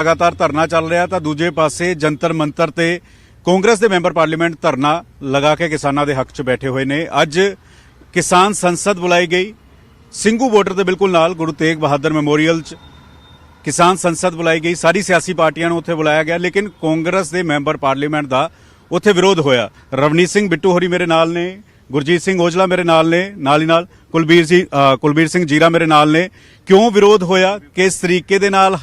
लगातार धरना चल रहा तो दूजे पासे जंतर मंतर ते कांग्रेस के मैंबर पार्लीमेंट धरना लगा के किसानों के हक च बैठे हुए ने। अज किसान संसद बुलाई गई ਸਿੰਘੂ बॉर्डर के बिल्कुल नाल गुरु तेग बहादुर मैमोरीअल च किसान संसद बुलाई गई। सारी सियासी पार्टियां उत्थे बुलाया गया, लेकिन कांग्रेस के मैंबर पार्लीमेंट का उत्थे विरोध होया। रवनीत सिंह बिट्टू होरी मेरे नाल ने, गुरजीत सिंह औजला मेरे नाल ने, नाल ही नाल कुलबीर सिंह जीरा मेरे नाल ने। क्यों विरोध होया, किस तरीके दे नाल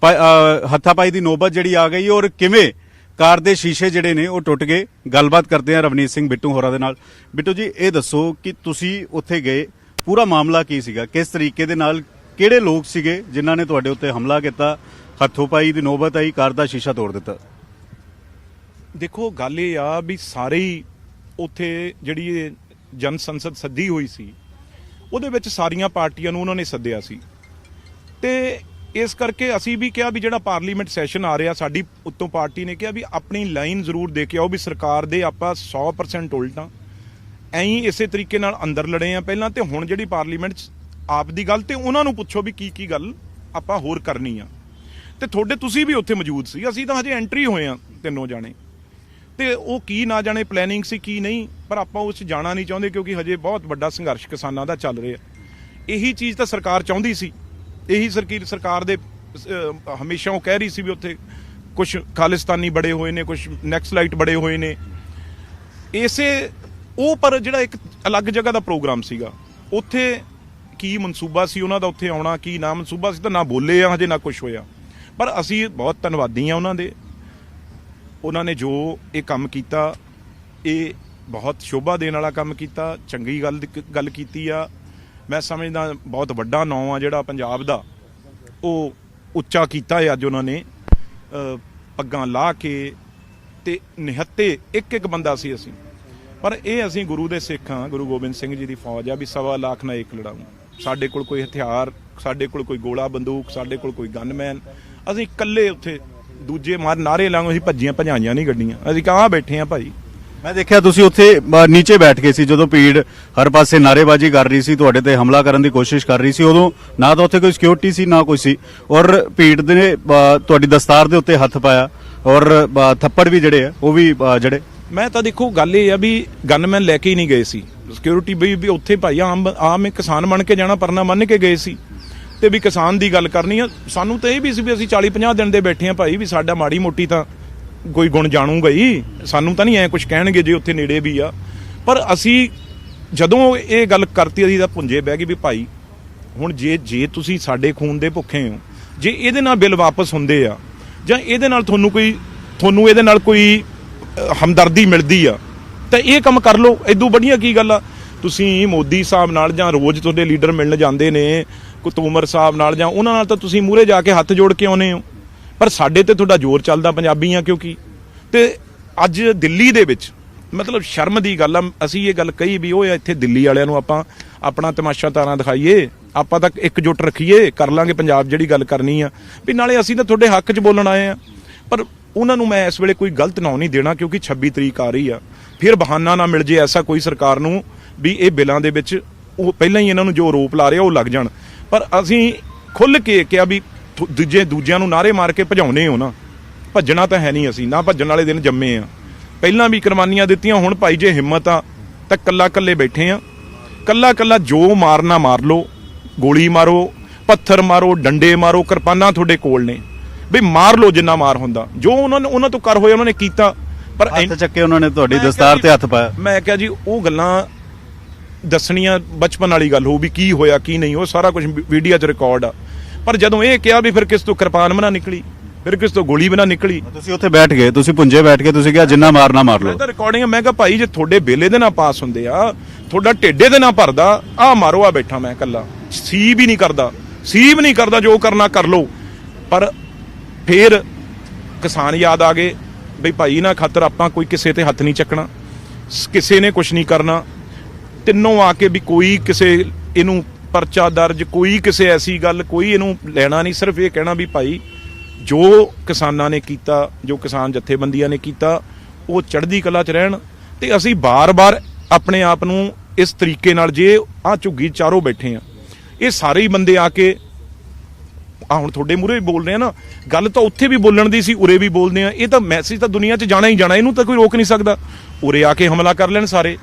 हत्थापाई की नौबत जिहड़ी आ गई और किवें कार दे शीशे जिहड़े ने वो टुट गए। गलबात करते हैं रवनीत सिंह बिट्टू होरां दे नाल। बिट्टू जी ये दसो कि तुसी उत्थे गए, पूरा मामला की सीगा, किस तरीके दे नाल किहड़े लोग सीगे जिन्हां ने तुहाडे उत्ते हमला किया, हत्थोपाई की नौबत आई, कार दा शीशा तोड़ दिता? देखो गल ये आ भी सारे ही उत्थे जिहड़ी जन संसद सद्दी हुई सी ਉਹਦੇ ਵਿੱਚ ਸਾਰੀਆਂ ਪਾਰਟੀਆਂ ਨੂੰ ਉਹਨਾਂ ਨੇ ਸੱਦਿਆ ਸੀ ਤੇ ਇਸ ਕਰਕੇ ਅਸੀਂ ਵੀ ਕਿਹਾ ਵੀ ਜਿਹੜਾ ਪਾਰਲੀਮੈਂਟ ਸੈਸ਼ਨ ਆ ਰਿਹਾ ਸਾਡੀ ਉੱਤੋਂ ਪਾਰਟੀ ਨੇ ਕਿਹਾ ਵੀ ਆਪਣੀ ਲਾਈਨ ਜ਼ਰੂਰ ਦੇ ਕੇ ਆਓ ਵੀ ਸਰਕਾਰ ਦੇ ਆਪਾਂ 100% ਉਲਟਾਂ ਐਂ ਇਸੇ ਤਰੀਕੇ ਨਾਲ ਅੰਦਰ ਲੜੇ ਆ ਪਹਿਲਾਂ ਤੇ ਹੁਣ ਜਿਹੜੀ ਪਾਰਲੀਮੈਂਟ 'ਚ ਆਪ ਦੀ ਗੱਲ ਤੇ ਉਹਨਾਂ ਨੂੰ ਪੁੱਛੋ ਵੀ ਕੀ ਗੱਲ ਆਪਾਂ ਹੋਰ ਕਰਨੀ ਆ ਤੇ ਤੁਹਾਡੇ ਤੁਸੀਂ ਵੀ ਉੱਥੇ ਮੌਜੂਦ ਸੀ। ਅਸੀਂ ਤਾਂ ਹਜੇ ਐਂਟਰੀ ਹੋਏ ਆ ਤਿੰਨੋਂ ਜਾਣੇ ਤੇ ਉਹ ਕੀ ਨਾ ਜਾਣੇ ਪਲੈਨਿੰਗ ਸੀ ਕੀ ਨਹੀਂ, ਪਰ ਆਪਾਂ ਉਸ 'ਚ ਜਾਣਾ ਨਹੀਂ ਚਾਹੁੰਦੇ ਕਿਉਂਕਿ ਹਜੇ ਬਹੁਤ ਵੱਡਾ ਸੰਘਰਸ਼ ਕਿਸਾਨਾਂ ਦਾ ਚੱਲ ਰਿਹਾ। ਇਹੀ ਚੀਜ਼ ਤਾਂ ਸਰਕਾਰ ਚਾਹੁੰਦੀ ਸੀ, ਇਹੀ ਸਰਕਾਰ ਦੇ ਹਮੇਸ਼ਾ ਉਹ ਕਹਿ ਰਹੀ ਸੀ ਵੀ ਉੱਥੇ ਕੁਝ ਖਾਲਿਸਤਾਨੀ ਬੜੇ ਹੋਏ ਨੇ, ਕੁਝ ਨੈਕਸਲਾਈਟ ਬੜੇ ਹੋਏ ਨੇ ਇਸੇ ਉਹ। ਪਰ ਜਿਹੜਾ ਇੱਕ ਅਲੱਗ ਜਗ੍ਹਾ ਦਾ ਪ੍ਰੋਗਰਾਮ ਸੀਗਾ ਉੱਥੇ ਕੀ ਮਨਸੂਬਾ ਸੀ ਉਹਨਾਂ ਦਾ ਉੱਥੇ ਆਉਣਾ, ਕੀ ਨਾ ਮਨਸੂਬਾ ਸੀ ਤਾਂ ਨਾ ਬੋਲੇ ਆ ਹਜੇ ਨਾ ਕੁਝ ਹੋਇਆ। ਪਰ ਅਸੀਂ ਬਹੁਤ ਧੰਨਵਾਦੀ ਆ ਉਹਨਾਂ ਦੇ, ਉਹਨਾਂ ਨੇ ਜੋ ਇਹ ਕੰਮ ਕੀਤਾ ਇਹ ਬਹੁਤ ਸ਼ੋਭਾ ਦੇਣ ਵਾਲਾ ਕੰਮ ਕੀਤਾ, ਚੰਗੀ ਗੱਲ ਕੀਤੀ ਆ। ਮੈਂ ਸਮਝਦਾ ਬਹੁਤ ਵੱਡਾ ਨਾਂ ਆ ਜਿਹੜਾ ਪੰਜਾਬ ਦਾ ਉਹ ਉੱਚਾ ਕੀਤਾ ਹੈ ਅੱਜ ਉਹਨਾਂ ਨੇ ਪੱਗਾਂ ਲਾ ਕੇ ਤੇ ਨਿਹੱਤੇ ਇੱਕ ਬੰਦਾ ਸੀ ਅਸੀਂ। ਪਰ ਇਹ ਅਸੀਂ ਗੁਰੂ ਦੇ ਸਿੱਖ ਹਾਂ, ਗੁਰੂ ਗੋਬਿੰਦ ਸਿੰਘ ਜੀ ਦੀ ਫੌਜ ਆ ਵੀ 1.25 ਲੱਖ ਨਾਲ ਇੱਕ ਲੜਾਊਂ। ਸਾਡੇ ਕੋਲ ਕੋਈ ਹਥਿਆਰ, ਸਾਡੇ ਕੋਲ ਕੋਈ ਗੋਲਾ ਬੰਦੂਕ, ਸਾਡੇ ਕੋਲ ਕੋਈ ਗਨਮੈਨ, ਅਸੀਂ ਇਕੱਲੇ ਉੱਥੇ ਦੂਜੇ ਮਾਰ ਨਾਰੇ ਲਾਂਗੇ, ਅਸੀਂ ਭੱਜੀਆਂ ਭਜਾਈਆਂ ਨਹੀਂ ਗੱਡੀਆਂ, ਅਸੀਂ ਕਹਾਂ ਬੈਠੇ ਆ ਭਾਈ। मैं देखा तुसी उत्थे नीचे बैठ गए सी जदों भीड़ हर पासे नारेबाजी कर रही सी, तुहाडे ते हमला करन दी कोशिश कर रही सी, उदों ना तो उत्थे कोई सिक्योरिटी सी ना कोई सी, और भीड़ ने तुहाडी दस्तार दे उत्ते हत्थ पाया और थप्पड़ भी जड़े वो भी जड़े। मैं तो देखो गल ये आ भी गनमैन लैके ही नहीं गए सी, सिक्योरिटी भी उत्थे भाई आम किसान बन के जाना, परना मन के गए सी ते भी किसान दी गल करनी आ। सानू तो ये भी सी भी असीं 40-50 दिन दे बैठे आ भाई भी साडा माड़ी मोटी तां कोई गुण जाणूगा ही, सानू तो नहीं ऐ कुछ कहणगे जे उत्थे नेड़े भी आ। पर असी जदों ये गल करती असीं तां भुंजे बह गए भी भाई हुण जे तुसीं साडे खून दे भुखे हो, जे इहदे नाल बिल वापस हुंदे आ जां इहदे नाल तुहानू इहदे नाल कोई हमदर्दी मिलदी आ तां इह काम कर लो, इदों बढ़िया की गल आ। तुसीं मोदी साहब नाल जां रोज़ तुहाडे लीडर मिलण जांदे ने, कोई तोमर साहब नाल जां उहनां नाल तां तुसीं मूहरे जाके हत्थ जोड़ के आउंदे हो, पर साडे ते तुहाडा जोर ਚੱਲਦਾ ਪੰਜਾਬੀ ਆ क्योंकि ਤੇ ਅੱਜ ਦਿੱਲੀ ਦੇ ਵਿੱਚ ਮਤਲਬ ਸ਼ਰਮ ਦੀ ਗੱਲ ਆ। ਅਸੀਂ ਇਹ ਗੱਲ ਕਹੀ ਵੀ ਉਹ ਇੱਥੇ ਦਿੱਲੀ ਵਾਲਿਆਂ ਨੂੰ ਆਪਾਂ ਆਪਣਾ ਤਮਾਸ਼ਾ ਤਾਰਾਂ ਦਿਖਾਈਏ, ਆਪਾਂ ਤਾਂ ਇਕਜੁੱਟ ਰੱਖੀਏ, ਕਰ ਲਾਂਗੇ ਪੰਜਾਬ ਜਿਹੜੀ ਗੱਲ ਕਰਨੀ ਆ ਵੀ ਨਾਲੇ ਅਸੀਂ ਤਾਂ ਤੁਹਾਡੇ ਹੱਕ 'ਚ ਬੋਲਣ ਆਏ ਆ। ਪਰ ਉਹਨਾਂ ਨੂੰ ਮੈਂ ਇਸ ਵੇਲੇ ਕੋਈ ਗਲਤ ਨਾਂ ਨਹੀਂ ਦੇਣਾ ਕਿਉਂਕਿ 26 ਤਰੀਕ ਆ ਰਹੀ ਆ, ਫਿਰ ਬਹਾਨਾ ਨਾ ਮਿਲ ਜੇ ਐਸਾ ਕੋਈ ਸਰਕਾਰ ਨੂੰ ਵੀ ਇਹ ਬਿੱਲਾਂ ਦੇ ਵਿੱਚ ਉਹ ਪਹਿਲਾਂ ਹੀ ਇਹਨਾਂ ਨੂੰ ਜੋ ਆਰੋਪ ਲਾ ਰਹੇ ਉਹ ਲੱਗ ਜਾਣ। ਪਰ ਅਸੀਂ ਖੁੱਲ੍ਹ ਕੇ ਕਿਹਾ ਵੀ ਦੂਜਿਆਂ ਨੂੰ ਨਾਰੇ ਮਾਰ ਕੇ ਭਜਾਉਣੇ ਹੋ ਨਾ, ਭੱਜਣਾ ਤਾਂ ਹੈ ਨਹੀਂ, ਅਸੀਂ ਨਾ ਭੱਜਣ ਵਾਲੇ ਦਿਨ ਜੰਮੇ ਆ, ਪਹਿਲਾਂ ਵੀ ਕੁਰਬਾਨੀਆਂ ਦਿੱਤੀਆਂ। ਹੁਣ ਭਾਈ ਜੇ ਹਿੰਮਤ ਆ ਤਾਂ ਕੱਲੇ ਬੈਠੇ ਆ, ਕੱਲਾ ਜੋ ਮਾਰਨਾ ਮਾਰ ਲਓ, ਗੋਲੀ ਮਾਰੋ, ਪੱਥਰ ਮਾਰੋ, ਡੰਡੇ ਮਾਰੋ, ਕਿਰਪਾਨਾਂ ਤੁਹਾਡੇ ਕੋਲ ਨੇ ਵੀ ਮਾਰ ਲਓ ਜਿੰਨਾ ਮਾਰ ਹੁੰਦਾ। ਜੋ ਉਹਨਾਂ ਤੋਂ ਕਰ ਹੋਇਆ ਉਹਨਾਂ ਨੇ ਕੀਤਾ, ਪਰ ਹੱਥ ਚੱਕੇ ਉਹਨਾਂ ਨੇ ਤੁਹਾਡੀ ਦਸਤਾਰ ਤੇ ਹੱਥ ਪਾਇਆ। ਮੈਂ ਕਿਹਾ ਜੀ ਉਹ ਗੱਲਾਂ ਦੱਸਣੀਆਂ ਬਚਪਨ ਵਾਲੀ ਗੱਲ ਹੋ ਵੀ ਕੀ ਹੋਇਆ ਕੀ ਨਹੀਂ, ਉਹ ਸਾਰਾ ਕੁਝ ਵੀਡੀਓ 'ਚ ਰਿਕਾਰਡ ਆ। ਪਰ ਜਦੋਂ ਇਹ ਕਿਹਾ ਵੀ ਫਿਰ ਕਿਸ ਤੋਂ ਕਿਰਪਾਨ ਬਣਾ ਨਿਕਲੀ, ਫਿਰ ਕਿਸ ਤੋਂ ਗੋਲੀ ਬਣਾ ਨਿਕਲੀ। ਤੁਸੀਂ ਉੱਥੇ ਬੈਠ ਗਏ, ਤੁਸੀਂ ਪੁੰਜੇ ਬੈਠ ਕੇ ਤੁਸੀਂ ਕਿਹਾ ਜਿੰਨਾ ਮਾਰਨਾ ਮਾਰ ਲਓ। ਮੈਂ ਤਾਂ ਰਿਕਾਰਡਿੰਗ ਮੈਂ ਕਿਹਾ ਭਾਈ ਜੇ ਤੁਹਾਡੇ ਬੇਲੇ ਦੇ ਨਾਲ ਪਾਸ ਹੁੰਦੇ ਆ, ਤੁਹਾਡਾ ਢੇਡੇ ਦੇ ਨਾਲ ਭਰਦਾ, ਆ ਮਾਰੋ, ਆ ਬੈਠਾ ਮੈਂ ਇਕੱਲਾ, ਸੀ ਵੀ ਨਹੀਂ ਕਰਦਾ, ਜੋ ਕਰਨਾ ਕਰ ਲਓ। ਪਰ ਫਿਰ ਕਿਸਾਨ ਯਾਦ ਆ ਗਏ ਬਈ ਭਾਈ ਇਹਨਾਂ ਖਾਤਰ ਆਪਾਂ ਕੋਈ ਕਿਸੇ ਤੇ ਹੱਥ ਨਹੀਂ ਚੱਕਣਾ, ਕਿਸੇ ਨੇ ਕੁਝ ਨਹੀਂ ਕਰਨਾ। ਤਿੰਨੋਂ ਆ ਕੇ ਵੀ ਕੋਈ ਕਿਸੇ ਇਹਨੂੰ ਪਰਚਾ ਦਰਜ, ਕੋਈ ਕਿਸੇ ਐਸੀ ਗੱਲ, ਕੋਈ ਇਹਨੂੰ ਲੈਣਾ ਨਹੀਂ, ਸਿਰਫ ਇਹ ਕਹਿਣਾ ਵੀ ਭਾਈ ਜੋ ਕਿਸਾਨਾਂ ਨੇ ਕੀਤਾ, ਜੋ ਕਿਸਾਨ ਜਥੇਬੰਦੀਆਂ ਨੇ ਕੀਤਾ ਉਹ ਚੜ੍ਹਦੀ ਕਲਾ 'ਚ ਰਹਿਣ। ਤੇ ਅਸੀਂ ਬਾਰ-ਬਾਰ ਆਪਣੇ ਆਪ ਨੂੰ ਇਸ ਤਰੀਕੇ ਨਾਲ ਜੇ ਆ ਝੁੱਗੀ ਚਾਰੋਂ ਬੈਠੇ ਆ, ਇਹ ਸਾਰੇ ਹੀ ਬੰਦੇ ਆ ਕੇ ਆ ਹੁਣ ਤੁਹਾਡੇ ਮੂਹਰੇ ਵੀ ਬੋਲ ਰਹੇ ਆ ਨਾ, ਗੱਲ ਤਾਂ ਉੱਥੇ ਵੀ ਬੋਲਣ ਦੀ ਸੀ, ਉਰੇ ਵੀ ਬੋਲਦੇ ਆ। ਇਹ ਤਾਂ ਮੈਸੇਜ ਤਾਂ ਦੁਨੀਆ 'ਚ ਜਾਣਾ ਹੀ ਜਾਣਾ, ਇਹਨੂੰ ਤਾਂ ਕੋਈ ਰੋਕ ਨਹੀਂ ਸਕਦਾ। ਉਰੇ ਆ ਕੇ ਹਮਲਾ ਕਰ ਲੈਣ ਸਾਰੇ,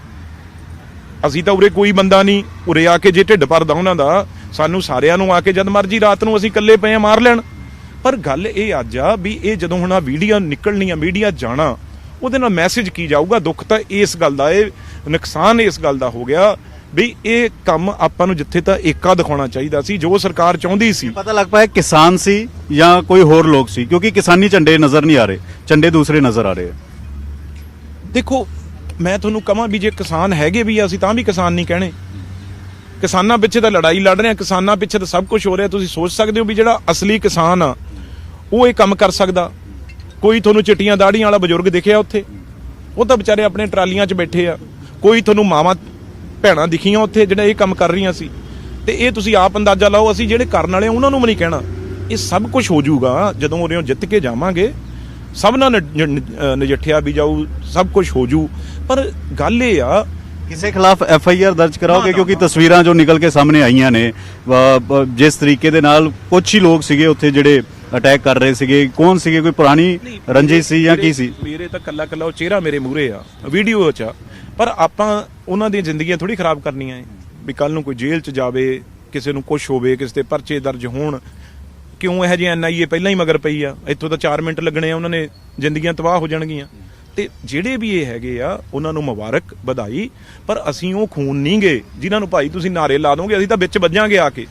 ਅਸੀਂ ਤਾਂ ਉਰੇ ਕੋਈ ਬੰਦਾ ਨਹੀਂ। ਉਰੇ ਆ ਕੇ ਜੇ ਢਿੱਡ ਭਰਦਾ ਉਹਨਾਂ ਦਾ, ਸਾਨੂੰ ਸਾਰਿਆਂ ਨੂੰ ਆ ਕੇ ਜਦ ਮਰਜੀ ਰਾਤ ਨੂੰ ਅਸੀਂ ਇਕੱਲੇ ਪਏ ਆ ਮਾਰ ਲੈਣ। ਪਰ ਗੱਲ ਇਹ ਅੱਜ ਆ ਵੀ ਇਹ ਜਦੋਂ ਹੁਣ ਆ ਵੀਡੀਓ ਨਿਕਲਣੀ ਆ, ਮੀਡੀਆ ਜਾਣਾ, ਉਹਦੇ ਨਾਲ ਮੈਸੇਜ ਕੀ ਜਾਊਗਾ? ਦੁੱਖ ਤਾਂ ਇਸ ਗੱਲ ਦਾ, ਇਹ ਨੁਕਸਾਨ ਇਸ ਗੱਲ ਦਾ ਹੋ ਗਿਆ ਵੀ ਇਹ ਕੰਮ ਆਪਾਂ ਨੂੰ ਜਿੱਥੇ ਤਾਂ ਏਕਾ ਦਿਖਾਉਣਾ ਚਾਹੀਦਾ ਸੀ, ਜੋ ਸਰਕਾਰ ਚਾਹੁੰਦੀ ਸੀ। ਪਤਾ ਲੱਗ ਪਾਇਆ ਕਿਸਾਨ ਸੀ ਜਾਂ ਕੋਈ ਹੋਰ ਲੋਕ ਸੀ, ਕਿਉਂਕਿ ਕਿਸਾਨੀ ਝੰਡੇ ਨਜ਼ਰ ਨਹੀਂ ਆ ਰਹੇ, ਝੰਡੇ ਦੂਸਰੇ ਨਜ਼ਰ ਆ ਰਹੇ ਆ। ਦੇਖੋ ਮੈਂ ਤੁਹਾਨੂੰ ਕਹਾਂ ਵੀ ਜੇ ਕਿਸਾਨ ਹੈਗੇ ਵੀ ਆ, ਅਸੀਂ ਤਾਂ ਵੀ ਕਿਸਾਨ ਨਹੀਂ ਕਹਿਣੇ। ਕਿਸਾਨਾਂ ਪਿੱਛੇ ਤਾਂ ਲੜਾਈ ਲੜ ਰਹੇ ਆ, ਕਿਸਾਨਾਂ ਪਿੱਛੇ ਤਾਂ ਸਭ ਕੁਝ ਹੋ ਰਿਹਾ। ਤੁਸੀਂ ਸੋਚ ਸਕਦੇ ਹੋ ਵੀ ਜਿਹੜਾ ਅਸਲੀ ਕਿਸਾਨ ਆ ਉਹ ਇਹ ਕੰਮ ਕਰ ਸਕਦਾ? ਕੋਈ ਤੁਹਾਨੂੰ ਚਿੱਟੀਆਂ ਦਾੜੀਆਂ ਵਾਲਾ ਬਜ਼ੁਰਗ ਦਿਖਿਆ ਉੱਥੇ? ਉਹ ਤਾਂ ਵਿਚਾਰੇ ਆਪਣੇ ਟਰਾਲੀਆਂ 'ਚ ਬੈਠੇ ਆ। ਕੋਈ ਤੁਹਾਨੂੰ ਮਾਵਾਂ ਭੈਣਾਂ ਦਿਖੀਆਂ ਉੱਥੇ ਜਿਹੜਾ ਇਹ ਕੰਮ ਕਰ ਰਹੀਆਂ ਸੀ? ਤੇ ਇਹ ਤੁਸੀਂ ਆਪ ਅੰਦਾਜ਼ਾ ਲਾਓ। ਅਸੀਂ ਜਿਹੜੇ ਕਰਨ ਵਾਲੇ ਉਹਨਾਂ ਨੂੰ ਵੀ ਨਹੀਂ ਕਹਿਣਾ। ਇਹ ਸਭ ਕੁਝ ਹੋ ਜਾਊਗਾ ਜਦੋਂ ਉਰਿਓਂ ਜਿੱਤ ਕੇ ਜਾਵਾਂਗੇ, ਸਭ ਨਾਲ ਨਜਿੱਠਿਆ ਵੀ ਜਾਊ, ਸਭ ਕੁਝ ਹੋ ਜੂ। ਪਰ ਗੱਲ ਇਹ ਆ, ਕਿਸੇ ਖਿਲਾਫ FIR ਦਰਜ ਕਰਾਓਗੇ? ਕਿਉਂਕਿ ਤਸਵੀਰਾਂ ਜੋ ਨਿਕਲ ਕੇ ਸਾਹਮਣੇ ਆਈਆਂ ਨੇ, ਜਿਸ ਤਰੀਕੇ ਦੇ ਨਾਲ ਕੁਝ ਹੀ ਲੋਕ ਸੀਗੇ ਉੱਥੇ ਜਿਹੜੇ ਅਟੈਕ ਕਰ ਰਹੇ ਸੀਗੇ, ਕੌਣ ਸੀਗੇ? ਕੋਈ ਪੁਰਾਣੀ ਰੰਜਿਸ਼ ਸੀ ਜਾਂ ਕੀ ਸੀ? ਮੇਰੇ ਤਾਂ ਕੱਲਾ ਕੱਲਾ ਉਹ ਚਿਹਰਾ ਮੇਰੇ ਮੂਹਰੇ ਆ ਵੀਡੀਓ 'ਚ, ਪਰ ਆਪਾਂ ਉਹਨਾਂ ਦੀਆਂ ਜ਼ਿੰਦਗੀਆਂ ਥੋੜੀ ਖਰਾਬ ਕਰਨੀਆਂ ਏ ਵੀ ਕੱਲ ਨੂੰ ਕੋਈ ਜੇਲ੍ਹ 'ਚ ਜਾਵੇ, ਕਿਸੇ ਨੂੰ ਕੁਝ ਹੋਵੇ, ਕਿਸੇ ਤੇ ਪਰਚੇ ਦਰਜ ਹੋਣ। ਕਿਉਂ ਇਹੋ ਜਿਹੇ NIA ਪਹਿਲਾਂ ਹੀ ਮਗਰ ਪਈ ਆ? ਇੱਥੋਂ ਤਾਂ 4 ਮਿੰਟ ਲੱਗਣੇ ਆ, ਉਹਨਾਂ ਨੇ ਜ਼ਿੰਦਗੀਆਂ ਤਬਾਹ ਹੋ ਜਾਣਗੀਆਂ। ਤੇ ਜਿਹੜੇ ਵੀ ਇਹ ਹੈਗੇ ਆ ਉਹਨਾਂ ਨੂੰ ਮੁਬਾਰਕ, ਵਧਾਈ। ਪਰ ਅਸੀਂ ਉਹ ਖੂਨ ਨਹੀਂ ਗਏ ਜਿਨ੍ਹਾਂ ਨੂੰ ਭਾਈ ਤੁਸੀਂ ਨਾਰੇ ਲਾ ਦੋਗੇ, ਅਸੀਂ ਤਾਂ ਵਿੱਚ ਵੱਜਾਂਗੇ ਆ ਕੇ।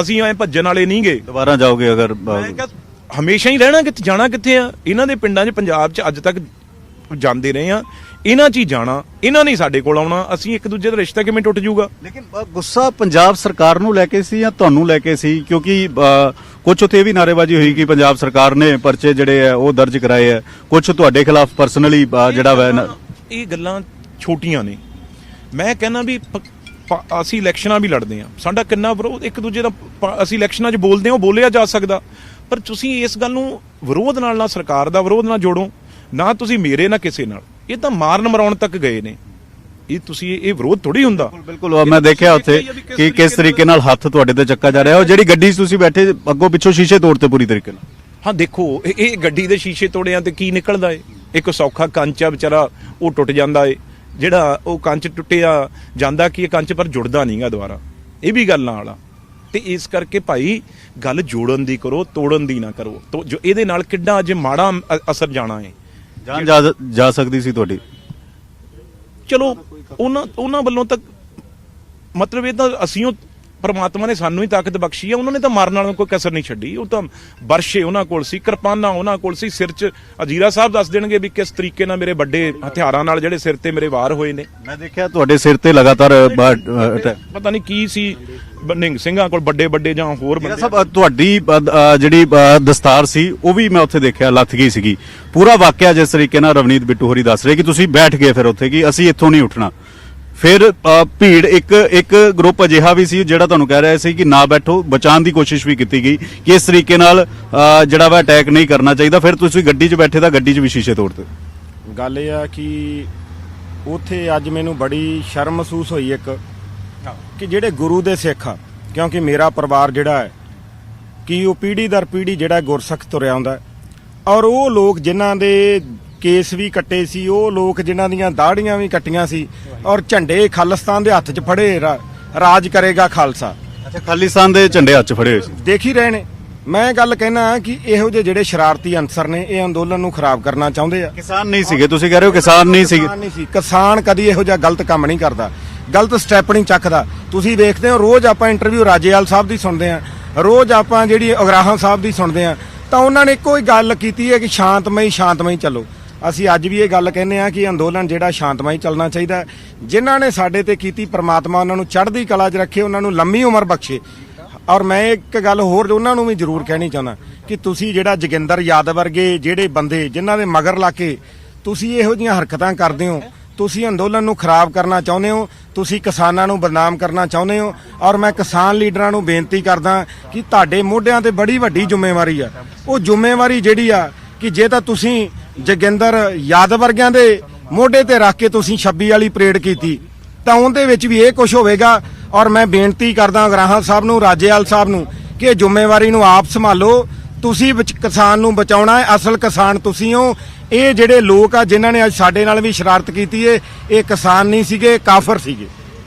ਅਸੀਂ ਐ ਭੱਜਣ ਵਾਲੇ ਨਹੀਂ ਗਏ। ਦੁਬਾਰਾ ਜਾਓਗੇ ਅਗਰ? ਮੈਂ ਕਿਹਾ ਹਮੇਸ਼ਾ ਹੀ ਰਹਿਣਾ, ਕਿੱਥੇ ਜਾਣਾ ਕਿੱਥੇ ਆ? ਇਹਨਾਂ ਦੇ ਪਿੰਡਾਂ 'ਚ ਪੰਜਾਬ 'ਚ ਅੱਜ ਤੱਕ ਜਾਂਦੇ ਰਹੇ ਆ, ਇਹਨਾਂ 'ਚ ਹੀ ਜਾਣਾ। ਇਹਨਾਂ ਨੇ ਸਾਡੇ ਕੋਲ ਆਉਣਾ। ਅਸੀਂ ਇੱਕ ਦੂਜੇ ਦਾ ਰਿਸ਼ਤਾ ਕਿਵੇਂ ਟੁੱਟ ਜਾਊਗਾ? ਲੇਕਿਨ ਗੁੱਸਾ ਪੰਜਾਬ ਸਰਕਾਰ ਨੂੰ ਲੈ ਕੇ ਸੀ ਜਾਂ ਤੁਹਾਨੂੰ ਲੈ ਕੇ ਸੀ? ਕਿਉਂਕਿ ਕੁਝ ਉੱਥੇ ਵੀ ਨਾਅਰੇਬਾਜ਼ੀ ਹੋਈ ਕਿ ਪੰਜਾਬ ਸਰਕਾਰ ਨੇ ਪਰਚੇ ਜਿਹੜੇ ਆ ਉਹ ਦਰਜ ਕਰਾਏ ਆ, ਕੁਝ ਤੁਹਾਡੇ ਖਿਲਾਫ ਪਰਸਨਲੀ ਜਿਹੜਾ ਵਾ। ਇਹ ਗੱਲਾਂ ਛੋਟੀਆਂ ਨੇ। ਮੈਂ ਕਹਿੰਦਾ ਵੀ ਅਸੀਂ ਇਲੈਕਸ਼ਨਾਂ ਵੀ ਲੜਦੇ ਆ, ਸਾਡਾ ਕਿੰਨਾ ਵਿਰੋਧ ਇੱਕ ਦੂਜੇ ਦਾ, ਅਸੀਂ ਇਲੈਕਸ਼ਨਾਂ 'ਚ ਬੋਲਦੇ ਆ, ਉਹ ਬੋਲਿਆ ਜਾ ਸਕਦਾ। ਪਰ ਤੁਸੀਂ ਇਸ ਗੱਲ ਨੂੰ ਵਿਰੋਧ ਨਾਲ, ਨਾ ਸਰਕਾਰ ਦਾ ਵਿਰੋਧ ਨਾਲ ਜੋੜੋ, ਨਾ ਤੁਸੀਂ ਮੇਰੇ ਨਾ ਕਿਸੇ ਨਾਲ। ਇਹ ਤਾਂ ਮਾਰਨ ਮਰਾਉਣ ਤੱਕ ਗਏ ਨੇ। ਇਹ ਤੁਸੀਂ ਇਹ ਵਿਰੋਧ ਥੋੜੀ ਹੁੰਦਾ। ਬਿਲਕੁਲ ਮੈਂ ਦੇਖਿਆ ਉੱਥੇ ਕਿ ਕਿਸ ਤਰੀਕੇ ਨਾਲ ਹੱਥ ਤੁਹਾਡੇ ਤੇ ਚੱਕਾ ਜਾ ਰਿਹਾ। ਉਹ ਜਿਹੜੀ ਗੱਡੀ 'ਚ ਤੁਸੀਂ ਬੈਠੇ, ਅੱਗੋਂ ਪਿੱਛੋਂ ਸ਼ੀਸ਼ੇ ਤੋੜਤੇ ਪੂਰੀ ਤਰੀਕੇ ਨਾਲ। ਹਾਂ ਦੇਖੋ, ਇਹ ਗੱਡੀ ਦੇ ਸ਼ੀਸ਼ੇ ਤੋੜਿਆਂ ਤੇ ਕੀ ਨਿਕਲਦਾ ਏ? ਇੱਕ ਸੌਖਾ ਕੰਚ ਆ ਵਿਚਾਰਾ, ਉਹ ਟੁੱਟ ਜਾਂਦਾ ਏ। ਜਿਹੜਾ ਉਹ ਕੰਚ ਟੁੱਟਿਆ ਜਾਂਦਾ ਕਿ ਇਹ ਕੰਚ ਪਰ ਜੁੜਦਾ ਨਹੀਂਗਾ ਦੁਬਾਰਾ। ਇਹ ਵੀ ਗੱਲ ਨਾਲ ਆ। ਤੇ ਇਸ ਕਰਕੇ ਭਾਈ ਗੱਲ ਜੋੜਨ ਦੀ ਕਰੋ, ਤੋੜਨ ਦੀ ਨਾ ਕਰੋ। ਜੋ ਇਹਦੇ ਨਾਲ ਕਿੱਡਾ ਅੱਜ ਮਾੜਾ ਅਸਰ ਜਾਣਾ ਏ। ਜਾਨ ਜਾ ਸਕਦੀ ਸੀ ਤੁਹਾਡੀ। ਚਲੋ ਉਹਨਾਂ ਵੱਲੋਂ ਤਾਂ ਮਤਲਬ ਇਹ ਤਾਂ ਅਸੀਂ ਪਰਮਾਤਮਾ ਨੇ ਸਾਨੂੰ ਹੀ ਤਾਕਤ ਬਖਸ਼ੀ ਆ। ਉਹਨਾਂ ਨੇ ਤਾਂ ਮਾਰਨ ਵਾਲਿਆਂ ਕੋਈ ਕਸਰ ਨਹੀਂ ਛੱਡੀ। ਉਹ ਤਾਂ ਵਰਸ਼ੇ ਉਹਨਾਂ ਕੋਲ ਸੀ, ਕਿਰਪਾਨਾਂ ਉਹਨਾਂ ਕੋਲ ਸੀ, ਸਿਰ 'ਚ ਅਜੀਰਾ ਸਾਹਿਬ ਦੱਸ ਦੇਣਗੇ ਵੀ ਕਿਸ ਤਰੀਕੇ ਨਾਲ ਮੇਰੇ ਵੱਡੇ ਹਥਿਆਰਾਂ ਨਾਲ ਜਿਹੜੇ ਸਿਰ ਤੇ ਮੇਰੇ ਵਾਰ ਹੋਏ ਨੇ। ਮੈਂ ਦੇਖਿਆ ਤੁਹਾਡੇ ਸਿਰ ਤੇ ਲਗਾਤਾਰ ਪਤਾ ਨਹੀਂ ਕੀ ਸੀ, ਨਿੰਗ ਸਿੰਘਾਂ ਕੋਲ ਵੱਡੇ ਵੱਡੇ ਜਾਂ ਹੋਰ ਬੰਦੇ। ਸਭ ਤੁਹਾਡੀ ਜਿਹੜੀ ਦਸਤਾਰ ਸੀ ਉਹ ਵੀ ਮੈਂ ਉੱਥੇ ਦੇਖਿਆ ਲੱਥ ਗਈ ਸੀਗੀ। ਪੂਰਾ ਵਾਕਿਆ ਜਿਸ ਤਰੀਕੇ ਨਾਲ ਰਵਨੀਤ ਬਿੱਟੂ ਹੋਰੀ ਦੱਸ ਰਹੇ ਕਿ ਤੁਸੀਂ ਬੈਠ ਗਏ ਫਿਰ ਉੱਥੇ ਕਿ ਅਸੀਂ ਇੱਥੋਂ ਨਹੀਂ ਉੱਠਣਾ। ਫਿਰ ਭੀੜ ਇੱਕ ਗਰੁੱਪ ਅਜਿਹਾ ਵੀ ਸੀ ਜਿਹੜਾ ਤੁਹਾਨੂੰ ਕਹਿ ਰਿਹਾ ਸੀ ਕਿ ਨਾ ਬੈਠੋ, ਬਚਾਉਣ ਦੀ ਕੋਸ਼ਿਸ਼ ਵੀ ਕੀਤੀ ਗਈ ਕਿ ਇਸ ਤਰੀਕੇ ਨਾਲ ਜਿਹੜਾ ਵਾ ਅਟੈਕ ਨਹੀਂ ਕਰਨਾ ਚਾਹੀਦਾ। ਫਿਰ ਤੁਸੀਂ ਗੱਡੀ 'ਚ ਬੈਠੇ ਤਾਂ ਗੱਡੀ 'ਚ ਵੀ ਸ਼ੀਸ਼ੇ ਤੋੜਤੇ। ਗੱਲ ਇਹ ਆ ਕਿ ਉੱਥੇ ਅੱਜ ਮੈਨੂੰ ਬੜੀ ਸ਼ਰਮ ਮਹਿਸੂਸ ਹੋਈ ਇੱਕ, ਕਿ ਜਿਹੜੇ ਗੁਰੂ ਦੇ ਸਿੱਖ ਆ, ਕਿਉਂਕਿ ਮੇਰਾ ਪਰਿਵਾਰ ਜਿਹੜਾ ਹੈ ਕਿ ਉਹ ਪੀੜ੍ਹੀ ਦਰ ਪੀੜ੍ਹੀ ਜਿਹੜਾ ਗੁਰਸਿੱਖ ਤੁਰਿਆ ਆਉਂਦਾ, ਔਰ ਉਹ ਲੋਕ ਜਿਨ੍ਹਾਂ ਦੇ ਕੇਸ ਵੀ ਕੱਟੇ ਸੀ, ਉਹ ਲੋਕ ਜਿਨ੍ਹਾਂ ਦੀਆਂ ਦਾੜੀਆਂ ਵੀ ਕੱਟੀਆਂ ਸੀ, ਔਰ ਝੰਡੇ ਖਾਲਿਸਤਾਨ ਦੇ ਹੱਥ 'ਚ ਫੜੇ, ਰਾਜ ਕਰੇਗਾ ਖਾਲਸਾ। ਅੱਛਾ, ਖਾਲਿਸਤਾਨ ਦੇ ਝੰਡੇ ਹੱਥ 'ਚ ਫੜੇ ਹੋਏ ਸੀ। ਦੇਖ ਹੀ ਰਹੇ ਨੇ। ਮੈਂ ਗੱਲ ਕਹਿਣਾ ਕਿ ਇਹੋ ਜਿਹੇ ਜਿਹੜੇ ਸ਼ਰਾਰਤੀ ਅਨਸਰ ਨੇ, ਇਹ ਅੰਦੋਲਨ ਨੂੰ ਖਰਾਬ ਕਰਨਾ ਚਾਹੁੰਦੇ ਆ। ਕਿਸਾਨ ਨਹੀਂ ਸੀਗੇ ਤੁਸੀਂ ਕਹਿ ਰਹੇ ਹੋ? ਕਿਸਾਨ ਨਹੀਂ ਸੀਗੇ। ਕਿਸਾਨ ਕਦੀ ਇਹੋ ਜਿਹਾ ਗਲਤ ਕੰਮ ਨਹੀਂ ਕਰਦਾ, ਗਲਤ ਸਟੈਪ ਨਹੀਂ ਚੱਕਦਾ। ਤੁਸੀਂ ਵੇਖਦੇ ਹੋ ਰੋਜ਼ ਆਪਾਂ ਇੰਟਰਵਿਊ ਰਾਜੇਵਾਲ ਸਾਹਿਬ ਦੀ ਸੁਣਦੇ ਆ, ਰੋਜ਼ ਆਪਾਂ ਜਿਹੜੀ ਉਗਰਾਹਾਂ ਸਾਹਿਬ ਦੀ ਸੁਣਦੇ ਆ, ਤਾਂ ਉਹਨਾਂ ਨੇ ਇੱਕੋ ਹੀ ਗੱਲ ਕੀਤੀ ਹੈ ਕਿ ਸ਼ਾਂਤਮਈ ਚੱਲੋ। ਅਸੀਂ ਅੱਜ ਵੀ ਇਹ ਗੱਲ ਕਹਿੰਦੇ ਆ ਕਿ ਅੰਦੋਲਨ ਜਿਹੜਾ ਸ਼ਾਂਤਮਈ ਚੱਲਣਾ ਚਾਹੀਦਾ। ਜਿਨ੍ਹਾਂ ਨੇ ਸਾਡੇ ਤੇ ਕੀਤੀ, ਪ੍ਰਮਾਤਮਾ ਉਹਨਾਂ ਨੂੰ ਚੜ੍ਹਦੀ ਕਲਾ 'ਚ ਰੱਖੇ, ਉਹਨਾਂ ਨੂੰ ਲੰਮੀ ਉਮਰ ਬਖਸ਼ੇ। ਔਰ ਮੈਂ ਇੱਕ ਗੱਲ ਹੋਰ ਉਹਨਾਂ ਨੂੰ ਵੀ ਜ਼ਰੂਰ ਕਹਿਣੀ ਚਾਹੁੰਦਾ ਕਿ ਤੁਸੀਂ ਜਿਹੜਾ ਜੋਗਿੰਦਰ ਯਾਦਵ ਵਰਗੇ ਜਿਹੜੇ ਬੰਦੇ ਜਿਨ੍ਹਾਂ ਦੇ ਮਗਰ ਲਾ ਕੇ ਤੁਸੀਂ ਇਹੋ ਜਿਹੀਆਂ ਹਰਕਤਾਂ ਕਰਦੇ ਹੋ, ਤੁਸੀਂ ਅੰਦੋਲਨ ਨੂੰ ਖਰਾਬ ਕਰਨਾ ਚਾਹੁੰਦੇ ਹੋ, ਤੁਸੀਂ ਕਿਸਾਨਾਂ ਨੂੰ ਬਦਨਾਮ ਕਰਨਾ ਚਾਹੁੰਦੇ ਹੋ। ਔਰ ਮੈਂ ਕਿਸਾਨ ਲੀਡਰਾਂ ਨੂੰ ਬੇਨਤੀ ਕਰਦਾ ਕਿ ਤੁਹਾਡੇ ਮੋਢਿਆਂ ਤੇ ਬੜੀ ਵੱਡੀ ਜ਼ਿੰਮੇਵਾਰੀ ਆ। ਉਹ ਜ਼ਿੰਮੇਵਾਰੀ ਜਿਹੜੀ ਆ ਕਿ ਜੇ ਤਾਂ ਤੁਸੀਂ ਜੋਗਿੰਦਰ ਯਾਦਵ ਵਰਗਿਆਂ ਦੇ ਮੋਢੇ ਤੇ ਰੱਖ ਕੇ ਤੁਸੀਂ 26 ਵਾਲੀ ਪਰੇਡ ਕੀਤੀ, ਤਾਂ ਉਹਦੇ ਵਿੱਚ ਵੀ ਇਹ ਕੁਝ ਹੋਵੇਗਾ। ਔਰ ਮੈਂ ਬੇਨਤੀ ਕਰਦਾ ਉਗਰਾਹਾਂ ਸਾਹਿਬ ਨੂੰ, ਰਾਜੇਵਾਲ ਸਾਹਿਬ ਨੂੰ, ਕਿ ਜ਼ਿੰਮੇਵਾਰੀ ਨੂੰ ਆਪ ਸੰਭਾਲੋ। ਤੁਸੀਂ ਕਿਸਾਨ ਨੂੰ ਬਚਾਉਣਾ ਹੈ, ਅਸਲ ਕਿਸਾਨ ਤੁਸੀਂ ਹੋ। ਇਹ ਜਿਹੜੇ ਲੋਕ ਆ ਜਿਨ੍ਹਾਂ ਨੇ ਅੱਜ ਸਾਡੇ ਨਾਲ ਵੀ ਸ਼ਰਾਰਤ ਕੀਤੀ ਏ, ਇਹ ਕਿਸਾਨ ਨਹੀਂ ਸੀਗੇ, ਕਾਫਰ ਸੀਗੇ।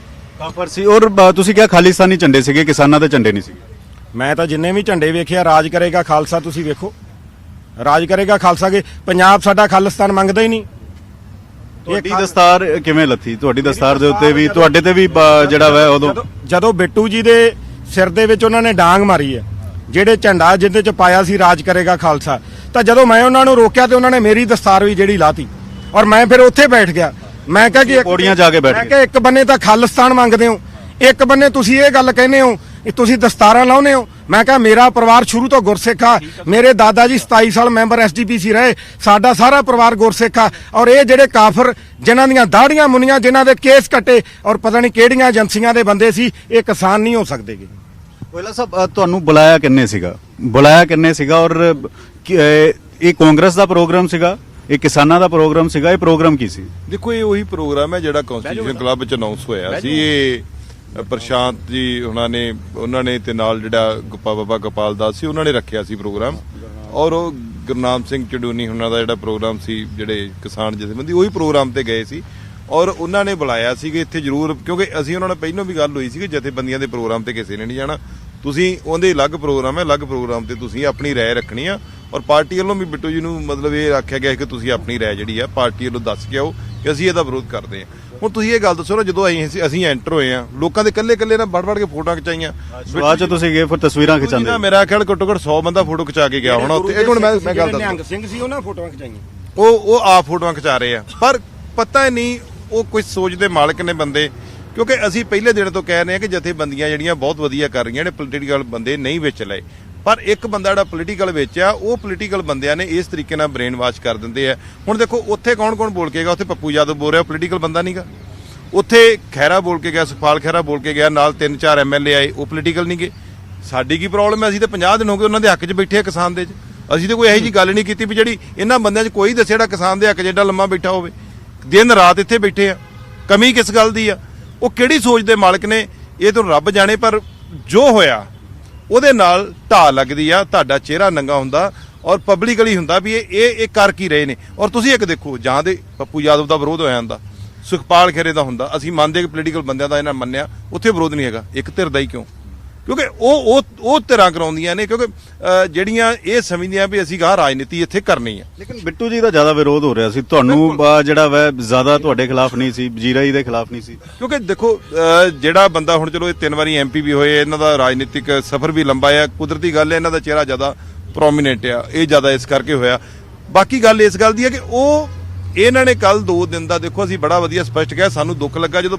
ਕਾਫਰ ਸੀ। ਔਰ ਤੁਸੀਂ ਕਿਹਾ ਖਾਲਿਸਤਾਨੀ ਝੰਡੇ ਸੀਗੇ, ਕਿਸਾਨਾਂ ਦੇ ਝੰਡੇ ਨਹੀਂ ਸੀਗੇ। ਮੈਂ ਤਾਂ ਜਿੰਨੇ ਵੀ ਝੰਡੇ ਵੇਖਿਆ, ਰਾਜ ਕਰੇਗਾ ਖਾਲਸਾ, ਤੁਸੀਂ ਵੇਖੋ ਰਾਜ ਕਰੇਗਾ ਖਾਲਸਾ ਕੇ ਪੰਜਾਬ ਸਾਡਾ ਖਾਲਿਸਤਾਨ ਮੰਗਦਾ ਹੀ ਨਹੀਂ। ਤੁਹਾਡੀ ਦਸਤਾਰ ਕਿਵੇਂ ਲੱਥੀ? ਤੁਹਾਡੀ ਦਸਤਾਰ ਦੇ ਉੱਤੇ ਵੀ, ਤੁਹਾਡੇ ਤੇ ਵੀ ਜਿਹੜਾ ਵਾ ਉਦੋਂ ਜਦੋਂ ਬਿੱਟੂ ਜੀ ਦੇ ਸਿਰ ਦੇ ਵਿੱਚ ਉਹਨਾਂ ਨੇ ਡਾਂਗ ਮਾਰੀ ਹੈ, ਜਿਹੜੇ ਝੰਡਾ ਜਿਹਦੇ ਚ ਪਾਇਆ ਸੀ ਰਾਜ ਕਰੇਗਾ ਖਾਲਸਾ, ਤਾਂ ਜਦੋਂ ਮੈਂ ਉਹਨਾਂ ਨੂੰ ਰੋਕਿਆ ਤੇ ਉਹਨਾਂ ਨੇ ਮੇਰੀ ਦਸਤਾਰ ਵੀ ਜਿਹੜੀ ਲਾਤੀ, ਔਰ ਮੈਂ ਫਿਰ ਉੱਥੇ ਬੈਠ ਗਿਆ। ਮੈਂ ਕਿਹਾ ਕਿ ਪੌੜੀਆਂ ਜਾ ਕੇ ਬੈਠ ਮੈਂ ਕਿਹਾ ਇੱਕ ਬੰਨੇ ਤਾਂ ਖਾਲਿਸਤਾਨ ਮੰਗਦੇ ਹੋ, ਇੱਕ ਬੰਨੇ ਤੁਸੀਂ ਇਹ ਗੱਲ ਕਹਿੰਦੇ ਹੋ ਕਿ ਤੁਸੀਂ ਦਸਤਾਰਾਂ ਲਾਉਂਦੇ ਹੋ। ਮੈਂ ਕਿਹਾ ਮੇਰਾ ਪਰਿਵਾਰ ਸ਼ੁਰੂ ਤੋਂ ਗੁਰਸਿੱਖ ਆ, ਮੇਰੇ ਦਾਦਾ ਜੀ 27 ਸਾਲ ਮੈਂਬਰ ਐਸਜੀਪੀਸੀ ਰਹੇ, ਸਾਡਾ ਸਾਰਾ ਪਰਿਵਾਰ ਗੁਰਸਿੱਖ ਆ। ਔਰ ਇਹ ਜਿਹੜੇ ਕਾਫਰ ਜਿਨ੍ਹਾਂ ਦੀਆਂ ਦਾੜੀਆਂ ਮੁੰਨੀਆਂ, ਜਿਨ੍ਹਾਂ ਦੇ ਕੇਸ ਕੱਟੇ ਔਰ ਪਤਾ ਨਹੀਂ ਕਿਹੜੀਆਂ ਏਜੰਸੀਆਂ ਦੇ ਬੰਦੇ ਸੀ, ਇਹ ਕਿਸਾਨ ਨਹੀਂ ਹੋ ਸਕਦੇਗੇ। ਕੋਇਲਾ ਸਾਹਿਬ, ਤੁਹਾਨੂੰ ਬੁਲਾਇਆ ਕਿੰਨੇ ਸੀਗਾ? ਔਰ ਇਹ ਕਾਂਗਰਸ ਦਾ ਪ੍ਰੋਗਰਾਮ ਸੀਗਾ, ਇਹ ਕਿਸਾਨਾਂ ਦਾ ਪ੍ਰੋਗਰਾਮ ਸੀਗਾ, ਇਹ ਪ੍ਰੋਗਰਾਮ ਕੀ ਸੀ? ਦੇਖੋ, ਇਹ ਉਹੀ ਪ੍ਰੋਗਰਾਮ ਹੈ ਜਿਹੜਾ ਕਨਸਟੀਟਿਊਸ਼ਨ ਕਲੱਬ ਵਿੱਚ ਅਨਾਉਂਸ ਹੋਇਆ ਸੀ। ਇਹ ਪ੍ਰਸ਼ਾਂਤ ਜੀ ਉਹਨਾਂ ਨੇ ਤੇ ਨਾਲ ਜਿਹੜਾ ਬਾਬਾ ਗੋਪਾਲ ਦਾਸ ਸੀ, ਉਹਨਾਂ ਨੇ ਰੱਖਿਆ ਸੀ ਪ੍ਰੋਗਰਾਮ। ਔਰ ਉਹ ਗੁਰਨਾਮ ਸਿੰਘ ਚਡੂਨੀ ਉਹਨਾਂ ਦਾ ਜਿਹੜਾ ਪ੍ਰੋਗਰਾਮ ਸੀ, ਜਿਹੜੇ ਕਿਸਾਨ ਜਥੇਬੰਦੀ, ਉਹੀ ਪ੍ਰੋਗਰਾਮ ਤੇ ਗਏ ਸੀ। ਔਰ ਉਹਨਾਂ ਨੇ ਬੁਲਾਇਆ ਸੀ ਕਿ ਇੱਥੇ ਜ਼ਰੂਰ, ਕਿਉਂਕਿ ਅਸੀਂ ਉਹਨਾਂ ਨਾਲ ਪਹਿਲਾਂ ਵੀ ਗੱਲ ਹੋਈ ਸੀ ਕਿ ਜਥੇਬੰਦੀਆਂ ਦੇ ਪ੍ਰੋਗਰਾਮ ਤੇ ਕਿਸੇ ਨੇ ਨਹੀਂ ਜਾਣਾ, ਤੁਸੀਂ ਉਹਦੇ ਅਲੱਗ ਪ੍ਰੋਗਰਾਮ ਹੈ, ਅਲੱਗ ਪ੍ਰੋਗਰਾਮ ਤੇ ਤੁਸੀਂ ਆਪਣੀ ਰਾਏ ਰੱਖਣੀ ਆ। ਔਰ ਪਾਰਟੀ ਵੱਲੋਂ ਵੀ ਬਿੱਟੂ ਜੀ ਨੂੰ ਮਤਲਬ ਇਹ ਆਖਿਆ ਗਿਆ ਕਿ ਤੁਸੀਂ ਆਪਣੀ ਰਾਏ ਜਿਹੜੀ ਆ ਪਾਰਟੀ ਵੱਲੋਂ ਦੱਸ ਕੇ ਆਓ ਕਿ ਅਸੀਂ ਇਹਦਾ ਵਿਰੋਧ ਕਰਦੇ ਹਾਂ। ਹੁਣ ਤੁਸੀਂ ਇਹ ਗੱਲ ਦੱਸੋ ਨਾ, ਜਦੋਂ ਅਸੀਂ ਐਂਟਰ ਹੋਏ ਆ, ਲੋਕਾਂ ਦੇ ਕੱਲੇ ਨਾਲ ਵੜ ਕੇ ਫੋਟੋਆਂ ਖਿਚਾਈਆਂ। ਬਾਅਦ ਚ ਤੁਸੀਂ ਗਏ ਫਿਰ ਤਸਵੀਰਾਂ ਖਿਚਾਉਂਦੇ? ਮੇਰਾ ਖਿਆਲ ਘੱਟੋ ਘੱਟ 100 ਬੰਦਾ ਫੋਟੋ ਖਿਚਾ ਕੇ ਗਿਆ ਹੋਣਾ ਉੱਥੇ। ਇੱਕ ਮਿੰਟ ਮੈਂ ਗੱਲ ਦੱਸ, ਨਿਹੰਗ ਸਿੰਘ ਸੀ, ਉਹਨਾਂ ਫੋਟੋਆਂ ਖਿਚਾਈਆਂ। ਉਹ ਆਪ ਫੋਟੋਆਂ ਖਿਚਾ ਰਹੇ ਆ, ਪਰ ਪਤਾ ਨਹੀਂ ਉਹ ਕੋਈ ਸੋਚ ਦੇ ਮਾਲਕ ਨੇ ਬੰਦੇ। ਕਿਉਂਕਿ ਅਸੀਂ ਪਹਿਲੇ ਦਿਨ ਤੋਂ ਕਹਿ ਰਹੇ ਹਾਂ ਕਿ ਜਥੇਬੰਦੀਆਂ ਜਿਹੜੀਆਂ ਬਹੁਤ ਵਧੀਆ ਕਰ ਰਹੀਆਂ ਨੇ, ਪੋਲੀਟੀਕਲ ਬੰਦੇ ਨਹੀਂ ਵਿੱਚ ਲਏ। ਪਰ ਇੱਕ ਬੰਦਾ ਜਿਹੜਾ ਪੋਲੀਟੀਕਲ ਵਿੱਚ ਆ, ਉਹ ਪੋਲੀਟੀਕਲ ਬੰਦਿਆਂ ਨੇ ਇਸ ਤਰੀਕੇ ਨਾਲ ਬ੍ਰੇਨ ਵਾਸ਼ ਕਰ ਦਿੰਦੇ ਆ। ਹੁਣ ਦੇਖੋ ਉੱਥੇ ਕੌਣ ਬੋਲ ਕੇ ਗਿਆ? ਉੱਥੇ ਪੱਪੂ ਯਾਦਵ ਬੋਲ ਰਿਹਾ, ਪੋਲੀਟੀਕਲ ਬੰਦਾ ਨਹੀਂਗਾ। ਉੱਥੇ ਖਹਿਰਾ ਬੋਲ ਕੇ ਗਿਆ, ਸੁਖਪਾਲ ਖਹਿਰਾ ਬੋਲ ਕੇ ਗਿਆ, ਨਾਲ 3-4 ਐਮਐਲਏ ਆਏ, ਉਹ ਪੋਲੀਟੀਕਲ ਨਹੀਂਗੇ। ਸਾਡੀ ਕੀ ਪ੍ਰੋਬਲਮ ਹੈ? ਅਸੀਂ ਤਾਂ 50 ਦਿਨ ਹੋ ਗਏ ਉਹਨਾਂ ਦੇ ਹੱਕ 'ਚ ਬੈਠੇ ਆ, ਕਿਸਾਨ ਦੇ 'ਚ। ਅਸੀਂ ਤਾਂ ਕੋਈ ਇਹੋ ਜਿਹੀ ਗੱਲ ਨਹੀਂ ਕੀਤੀ ਵੀ ਜਿਹੜੀ ਇਹਨਾਂ ਬੰਦਿਆਂ 'ਚ ਕੋਈ ਦੱਸੇ ਜਿਹੜਾ ਕਿਸਾਨ ਦੇ ਹੱਕ 'ਚ ਏਡਾ ਲੰਮਾ ਬੈਠਾ ਹੋਵੇ। ਦਿਨ ਰਾਤ ਇੱਥੇ ਬੈਠੇ ਆ, ਕਮੀ ਕਿਸ ਗੱਲ ਦੀ ਆ? ਉਹ ਕਿਹੜੀ ਸੋਚ ਦੇ ਮਾਲਕ ਨੇ, ਇਹ ਤਾਂ ਰੱਬ ਜਾਣੇ। ਪਰ ਜੋ ਹੋਇਆ ਉਹਦੇ ਨਾਲ ਢਾਹ ਲੱਗਦੀ ਆ, ਤੁਹਾਡਾ ਚਿਹਰਾ ਨੰਗਾ ਹੁੰਦਾ ਔਰ ਪਬਲਿਕਲੀ ਹੁੰਦਾ ਵੀ ਇਹ ਕਰ ਕੀ ਰਹੇ ਨੇ। ਔਰ ਤੁਸੀਂ ਇੱਕ ਦੇਖੋ, ਜਾਂ ਦੇ ਪੱਪੂ ਯਾਦਵ ਦਾ ਵਿਰੋਧ ਹੋਇਆ ਹੁੰਦਾ, ਸੁਖਪਾਲ ਖਹਿਰੇ ਦਾ ਹੁੰਦਾ, ਅਸੀਂ ਮੰਨਦੇ ਕਿ ਪੋਲੀਟੀਕਲ ਬੰਦਿਆਂ ਦਾ ਇਹਨਾਂ ਮੰਨਿਆ, ਉੱਥੇ ਵਿਰੋਧ ਨਹੀਂ ਹੈਗਾ। ਇੱਕ ਧਿਰ ਦਾ ਹੀ ਕਿਉਂ? ਕਿਉਂਕਿ ਉਹ ਧਿਰਾਂ ਕਰਾਉਂਦੀਆਂ ਨੇ, ਕਿਉਂਕਿ ਜਿਹੜੀਆਂ ਇਹ ਸਮਝਦੀਆਂ ਵੀ ਅਸੀਂ ਗਾਹ ਰਾਜਨੀਤੀ ਇੱਥੇ ਕਰਨੀ ਆ। ਲੇਕਿਨ ਬਿੱਟੂ ਜੀ ਦਾ ਜ਼ਿਆਦਾ ਵਿਰੋਧ ਹੋ ਰਿਹਾ ਸੀ, ਤੁਹਾਨੂੰ ਜਿਹੜਾ ਵਾ ਜ਼ਿਆਦਾ ਤੁਹਾਡੇ ਖਿਲਾਫ ਨਹੀਂ ਸੀ, ਵਜ਼ੀਰਾ ਜੀ ਦੇ ਖਿਲਾਫ ਨਹੀਂ ਸੀ। ਕਿਉਂਕਿ ਦੇਖੋ, ਜਿਹੜਾ ਬੰਦਾ ਹੁਣ ਚਲੋ ਇਹ 3 ਵਾਰੀ ਐਮਪੀ ਵੀ ਹੋਏ, ਇਹਨਾਂ ਦਾ ਰਾਜਨੀਤਿਕ ਸਫ਼ਰ ਵੀ ਲੰਬਾ ਆ, ਕੁਦਰਤੀ ਗੱਲ ਹੈ ਇਹਨਾਂ ਦਾ ਚਿਹਰਾ ਜ਼ਿਆਦਾ ਪ੍ਰੋਮੀਨੈਂਟ ਆ, ਇਹ ਜ਼ਿਆਦਾ ਇਸ ਕਰਕੇ ਹੋਇਆ। ਬਾਕੀ ਗੱਲ ਇਸ ਗੱਲ ਦੀ ਹੈ ਕਿ ਇਹਨਾਂ ਨੇ ਕੱਲ 2 ਦਿਨ ਦਾ ਦੇਖੋ, ਅਸੀਂ ਬੜਾ ਵਧੀਆ ਸਪਸ਼ਟ ਕਿਹਾ, ਸਾਨੂੰ ਦੁੱਖ ਲੱਗਾ ਜਦੋਂ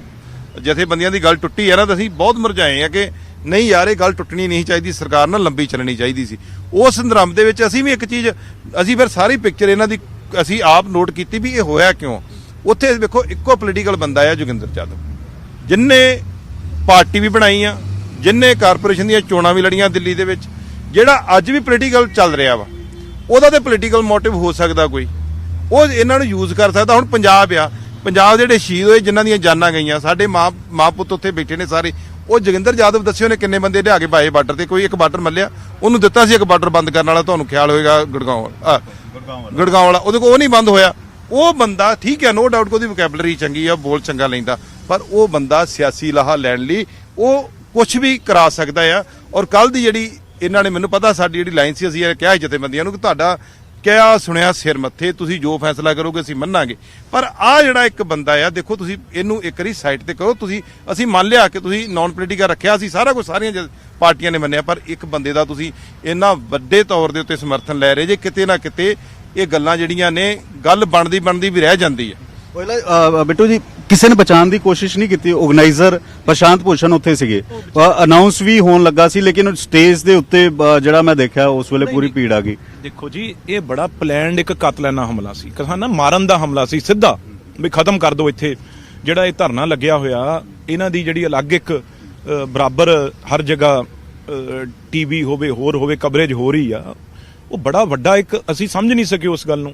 ਜਥੇਬੰਦੀਆਂ ਦੀ ਗੱਲ ਟੁੱਟੀ ਹੈ ਨਾ, ਤਾਂ ਅਸੀਂ ਬਹੁਤ ਮੁਰਝਾਏ ਆ ਕਿ ਨਹੀਂ ਯਾਰ, ਇਹ ਗੱਲ ਟੁੱਟਣੀ ਨਹੀਂ ਚਾਹੀਦੀ, ਸਰਕਾਰ ਨਾਲ ਲੰਬੀ ਚੱਲਣੀ ਚਾਹੀਦੀ ਸੀ। ਉਸ ਸੰਦਰਭ ਦੇ ਵਿੱਚ ਅਸੀਂ ਵੀ ਇੱਕ ਚੀਜ਼, ਅਸੀਂ ਫਿਰ ਸਾਰੀ ਪਿਕਚਰ ਇਹਨਾਂ ਦੀ ਅਸੀਂ ਆਪ ਨੋਟ ਕੀਤੀ ਵੀ ਇਹ ਹੋਇਆ ਕਿਉਂ। ਉੱਥੇ ਵੇਖੋ, ਇੱਕੋ ਪੋਲੀਟੀਕਲ ਬੰਦਾ ਆ ਜੋਗਿੰਦਰ ਯਾਦਵ, ਜਿਨਨੇ ਪਾਰਟੀ ਵੀ ਬਣਾਈ ਆ, ਜਿਨਨੇ ਕਾਰਪੋਰੇਸ਼ਨ ਦੀਆਂ ਚੋਣਾਂ ਵੀ ਲੜੀਆਂ ਦਿੱਲੀ ਦੇ ਵਿੱਚ, ਜਿਹੜਾ ਅੱਜ ਵੀ ਪੋਲੀਟੀਕਲ ਚੱਲ ਰਿਹਾ ਵਾ, ਉਹਦਾ ਤੇ ਪੋਲੀਟੀਕਲ ਮੋਟਿਵ ਹੋ ਸਕਦਾ ਕੋਈ, ਉਹ ਇਹਨਾਂ ਨੂੰ ਯੂਜ਼ ਕਰ ਸਕਦਾ। ਹੁਣ ਪੰਜਾਬ ਆ, ਪੰਜਾਬ ਦੇ ਜਿਹੜੇ ਸ਼ਹੀਦ ਹੋਏ, ਜਿਨ੍ਹਾਂ ਦੀਆਂ ਜਾਨਾਂ ਗਈਆਂ, ਸਾਡੇ ਮਾਂ ਪੁੱਤ ਉੱਥੇ ਬੈਠੇ ਨੇ ਸਾਰੇ, ਉਹ ਜੋਗਿੰਦਰ ਯਾਦਵ ਦੱਸਿਓ ਨੇ ਕਿੰਨੇ ਬੰਦੇ ਲਿਆ ਕੇ ਪਾਏ ਬਾਰਡਰ ਤੇ। ਕੋਈ ਇੱਕ ਬਾਰਡਰ ਮੱਲਿਆ, ਉਹਨੂੰ ਦਿੱਤਾ ਸੀ ਇੱਕ ਬਾਰਡਰ ਬੰਦ ਕਰਨ ਵਾਲਾ, ਤੁਹਾਨੂੰ ਖਿਆਲ ਹੋਏਗਾ, ਗੁੜਗਾਉਂ ਵਾਲਾ, ਉਹਦੇ ਕੋਲ ਉਹ ਨਹੀਂ ਬੰਦ ਹੋਇਆ। ਉਹ ਬੰਦਾ ਠੀਕ ਹੈ, ਨੋ ਡਾਊਟ, ਉਹਦੀ ਵੋਕੈਬਲਰੀ ਚੰਗੀ ਆ, ਬੋਲ ਚੰਗਾ ਲੈਂਦਾ, ਪਰ ਉਹ ਬੰਦਾ ਸਿਆਸੀ ਲਾਹਾ ਲੈਣ ਲਈ ਉਹ ਕੁਝ ਵੀ ਕਰਾ ਸਕਦਾ ਆ। ਔਰ ਕੱਲ ਦੀ ਜਿਹੜੀ ਇਹਨਾਂ ਨੇ, ਮੈਨੂੰ ਪਤਾ ਸਾਡੀ ਜਿਹੜੀ ਲਾਈਨ ਸੀ, ਅਸੀਂ ਇਹ ਕਿਹਾ ਜਥੇਬੰਦੀਆਂ ਨੂੰ ਕਿ ਤੁਹਾਡਾ ਕਿਹਾ ਸੁਣਿਆ ਸਿਰ ਮੱਥੇ, ਤੁਸੀਂ ਜੋ ਫੈਸਲਾ ਕਰੋਗੇ ਅਸੀਂ ਮੰਨਾਂਗੇ। ਪਰ ਆਹ ਜਿਹੜਾ ਇੱਕ ਬੰਦਾ ਆ, ਦੇਖੋ ਤੁਸੀਂ ਇਹਨੂੰ ਇੱਕ ਵਾਰੀ ਸਾਈਡ ਤੇ ਕਰੋ। ਤੁਸੀਂ, ਅਸੀਂ ਮੰਨ ਲਿਆ ਕਿ ਤੁਸੀਂ ਨਾਨ ਪੋਲੀਟੀਕਲ ਰੱਖਿਆ, ਅਸੀਂ ਸਾਰਾ ਕੁਝ ਸਾਰੀਆਂ ਪਾਰਟੀਆਂ ਨੇ ਮੰਨਿਆ, ਪਰ ਇੱਕ ਬੰਦੇ ਦਾ ਤੁਸੀਂ ਇੰਨਾ ਵੱਡੇ ਤੌਰ ਦੇ ਉੱਤੇ ਸਮਰਥਨ ਲੈ ਰਹੇ ਜੇ, ਕਿਤੇ ਨਾ ਕਿਤੇ ਇਹ ਗੱਲਾਂ ਜਿਹੜੀਆਂ ਨੇ, ਗੱਲ ਬਣਦੀ ਵੀ ਰਹਿ ਜਾਂਦੀ ਹੈ। ਬਿੱਟੂ ਜੀ, ਕਿਸੇ ਨੇ ਬਚਾਉਣ ਦੀ ਕੋਸ਼ਿਸ਼ ਨਹੀਂ ਕੀਤੀ? ਆਰਗੇਨਾਈਜ਼ਰ ਪ੍ਰਸ਼ਾਂਤ ਭੂਸ਼ਣ ਉੱਥੇ ਸੀਗੇ, ਅਨਾਉਂਸ ਵੀ ਹੋਣ ਲੱਗਾ ਸੀ, ਲੇਕਿਨ ਸਟੇਜ ਦੇ ਉੱਤੇ ਜਿਹੜਾ ਮੈਂ ਦੇਖਿਆ ਉਸ ਵੇਲੇ ਪੂਰੀ ਭੀੜ ਆ ਗਈ। ਦੇਖੋ ਜੀ, ਇਹ ਬੜਾ ਪਲਾਨਡ ਇੱਕ ਕਾਤਲਾਨਾ ਹਮਲਾ ਸੀ, ਕਿਸਾਨਾਂ ਮਾਰਨ ਦਾ ਹਮਲਾ ਸੀ, ਸਿੱਧਾ ਵੀ ਖਤਮ ਕਰ ਦਿਓ ਇੱਥੇ। ਜਿਹੜਾ ਇਹ ਧਰਨਾ ਲੱਗਿਆ ਹੋਇਆ, ਇਹਨਾਂ ਦੀ ਜਿਹੜੀ ਅਲੱਗ ਇੱਕ ਬਰਾਬਰ ਹਰ ਜਗ੍ਹਾ ਟੀਵੀ ਹੋਵੇ, ਹੋਰ ਹੋਵੇ, ਕਵਰੇਜ ਹੋ ਰਹੀ ਆ, ਉਹ ਬੜਾ ਵੱਡਾ ਇੱਕ, ਅਸੀਂ ਸਮਝ ਨਹੀਂ ਸਕੇ ਉਸ ਗੱਲ ਨੂੰ,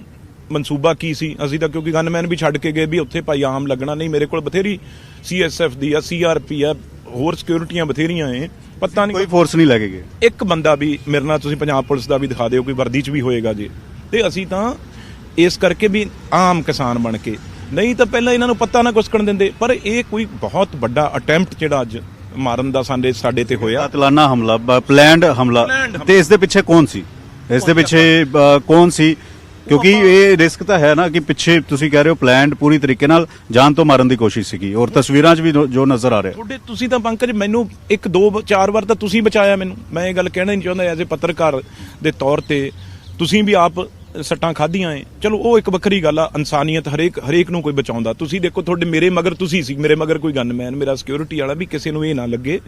ਮਨਸੂਬਾ ਕੀ ਸੀ। ਅਸੀਂ ਤਾਂ ਕਿਉਂਕਿ ਗਨਮੈਨ ਵੀ ਛੱਡ ਕੇ ਗਏ ਵੀ ਉੱਥੇ ਭਾਈ ਆਮ ਲੱਗਣਾ ਨਹੀਂ, ਮੇਰੇ ਕੋਲ ਬਥੇਰੀ CSF ਦੀ ਆ, CRP ਆ, ਹੋਰ ਸਿਕਿਉਰਿਟੀਆਂ ਬਥੇਰੀਆਂ ਏ, ਪਤਾ ਨਹੀਂ ਕੋਈ ਫੋਰਸ ਨਹੀਂ ਲੈ ਕੇ ਗਏ। ਇੱਕ ਬੰਦਾ ਵੀ ਮੇਰੇ ਨਾਲ ਤੁਸੀਂ ਪੰਜਾਬ ਪੁਲਿਸ ਦਾ ਵੀ ਦਿਖਾ ਦਿਓ, ਕੋਈ ਵਰਦੀ 'ਚ ਵੀ ਹੋਏਗਾ ਜੇ। ਤੇ ਅਸੀਂ ਤਾਂ ਇਸ ਕਰਕੇ ਵੀ ਆਮ ਕਿਸਾਨ ਬਣ ਕੇ, ਨਹੀਂ ਤਾਂ ਪਹਿਲਾਂ ਇਹਨਾਂ ਨੂੰ ਪੱਤਾ ਨਾ ਕੁਸਕਣ ਦਿੰਦੇ। ਪਰ ਇਹ ਕੋਈ ਬਹੁਤ ਵੱਡਾ ਅਟੈਂਪਟ ਜਿਹੜਾ ਅੱਜ ਮਾਰਨ ਦਾ ਸਾਡੇ ਤੇ ਹੋਇਆ, ਕਾਤਲਾਨਾ ਹਮਲਾ, ਪਲੈਨਡ ਹਮਲਾ, ਤੇ ਇਸ ਦੇ ਪਿੱਛੇ ਕੌਣ ਸੀ? ਇਸ ਦੇ ਪਿੱਛੇ ਕੌਣ ਸੀ? ਕਿਉਂਕਿ ਇਹ ਰਿਸਕ ਤਾਂ ਹੈ ਨਾ ਕਿ ਪਿੱਛੇ ਤੁਸੀਂ ਕਹਿ ਰਹੇ ਹੋ ਪਲੈਨਡ ਪੂਰੀ ਤਰੀਕੇ ਨਾਲ ਜਾਨ ਤੋਂ ਮਾਰਨ ਦੀ ਕੋਸ਼ਿਸ਼ ਸੀਗੀ, ਔਰ ਤਸਵੀਰਾਂ 'ਚ ਵੀ ਜੋ ਨਜ਼ਰ ਆ ਰਿਹਾ। ਤੁਸੀਂ ਤਾਂ ਪੰਕਜ ਮੈਨੂੰ 1 2 4 ਵਾਰ ਤਾਂ ਤੁਸੀਂ ਬਚਾਇਆ ਮੈਨੂੰ। ਮੈਂ ਇਹ ਗੱਲ ਕਹਿਣਾ ਨਹੀਂ ਚਾਹੁੰਦਾ ਐਜ਼ ਏ ਪੱਤਰਕਾਰ ਦੇ ਤੌਰ ਤੇ, ਤੁਸੀਂ ਵੀ ਆਪ ਸੱਟਾਂ ਖਾਧੀਆਂ ਏ, ਚਲੋ ਉਹ ਇੱਕ ਵੱਖਰੀ ਗੱਲ ਆ। ਇਨਸਾਨੀਅਤ ਹਰੇਕ ਨੂੰ ਕੋਈ ਬਚਾਉਂਦਾ। ਤੁਸੀਂ ਦੇਖੋ ਤੁਹਾਡੇ ਮੇਰੇ ਮਗਰ ਤੁਸੀਂ ਸੀ, ਮੇਰੇ ਮਗਰ ਕੋਈ ਗਨਮੈਨ, ਮੇਰਾ ਸਿਕਿਉਰਿਟੀ ਵਾਲਾ, ਵੀ ਕਿਸੇ ਨੂੰ ਇਹ ਨਾ ਲੱਗੇ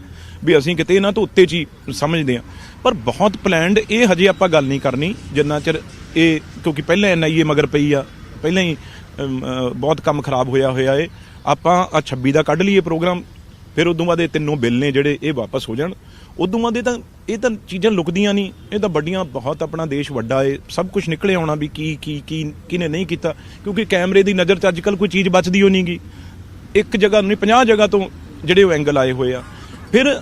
ਵੀ ਅਸੀਂ ਕਿਤੇ ਇਹਨਾਂ ਤੋਂ ਉੱਤੇ 'ਚ ਹੀ ਸਮਝਦੇ ਆ। ਪਰ ਬਹੁਤ ਪਲੈਨਡ ਇਹ ਹਜੇ ਆਪਾਂ ਗੱਲ ਨਹੀਂ ਕਰਨੀ ਜਿੰਨਾ ਚਿਰ ਇਹ, ਕਿਉਂਕਿ ਪਹਿਲਾਂ NIA ਮਗਰ ਪਈ ਆ, ਪਹਿਲਾਂ ਹੀ ਬਹੁਤ ਕੰਮ ਖਰਾਬ ਹੋਇਆ ਏ। ਆਪਾਂ ਆ 26 ਦਾ ਕੱਢ ਲਈਏ ਪ੍ਰੋਗਰਾਮ, ਫਿਰ ਉਦੋਂ ਬਾਅਦ ਇਹ 3 ਬਿੱਲ ਨੇ ਜਿਹੜੇ ਇਹ ਵਾਪਸ ਹੋ ਜਾਣ। ਉਦੋਂ ਬਾਅਦ ਇਹ ਤਾਂ ਚੀਜ਼ਾਂ ਲੁਕਦੀਆਂ ਨਹੀਂ, ਇਹ ਤਾਂ ਵੱਡੀਆਂ ਬਹੁਤ, ਆਪਣਾ ਦੇਸ਼ ਵੱਡਾ ਏ, ਸਭ ਕੁਝ ਨਿਕਲੇ ਆਉਣਾ ਵੀ ਕੀ ਕਿਹਨੇ ਨਹੀਂ ਕੀਤਾ। ਕਿਉਂਕਿ ਕੈਮਰੇ ਦੀ ਨਜ਼ਰ 'ਚ ਅੱਜ ਕੱਲ੍ਹ ਕੋਈ ਚੀਜ਼ ਬਚਦੀ ਹੋ ਨਹੀਂ ਗੀ, ਇੱਕ ਜਗ੍ਹਾ ਨਹੀਂ 50 ਜਗ੍ਹਾ ਤੋਂ ਜਿਹੜੇ ਉਹ ਐਂਗਲ ਆਏ ਹੋਏ ਆ। ਫਿਰ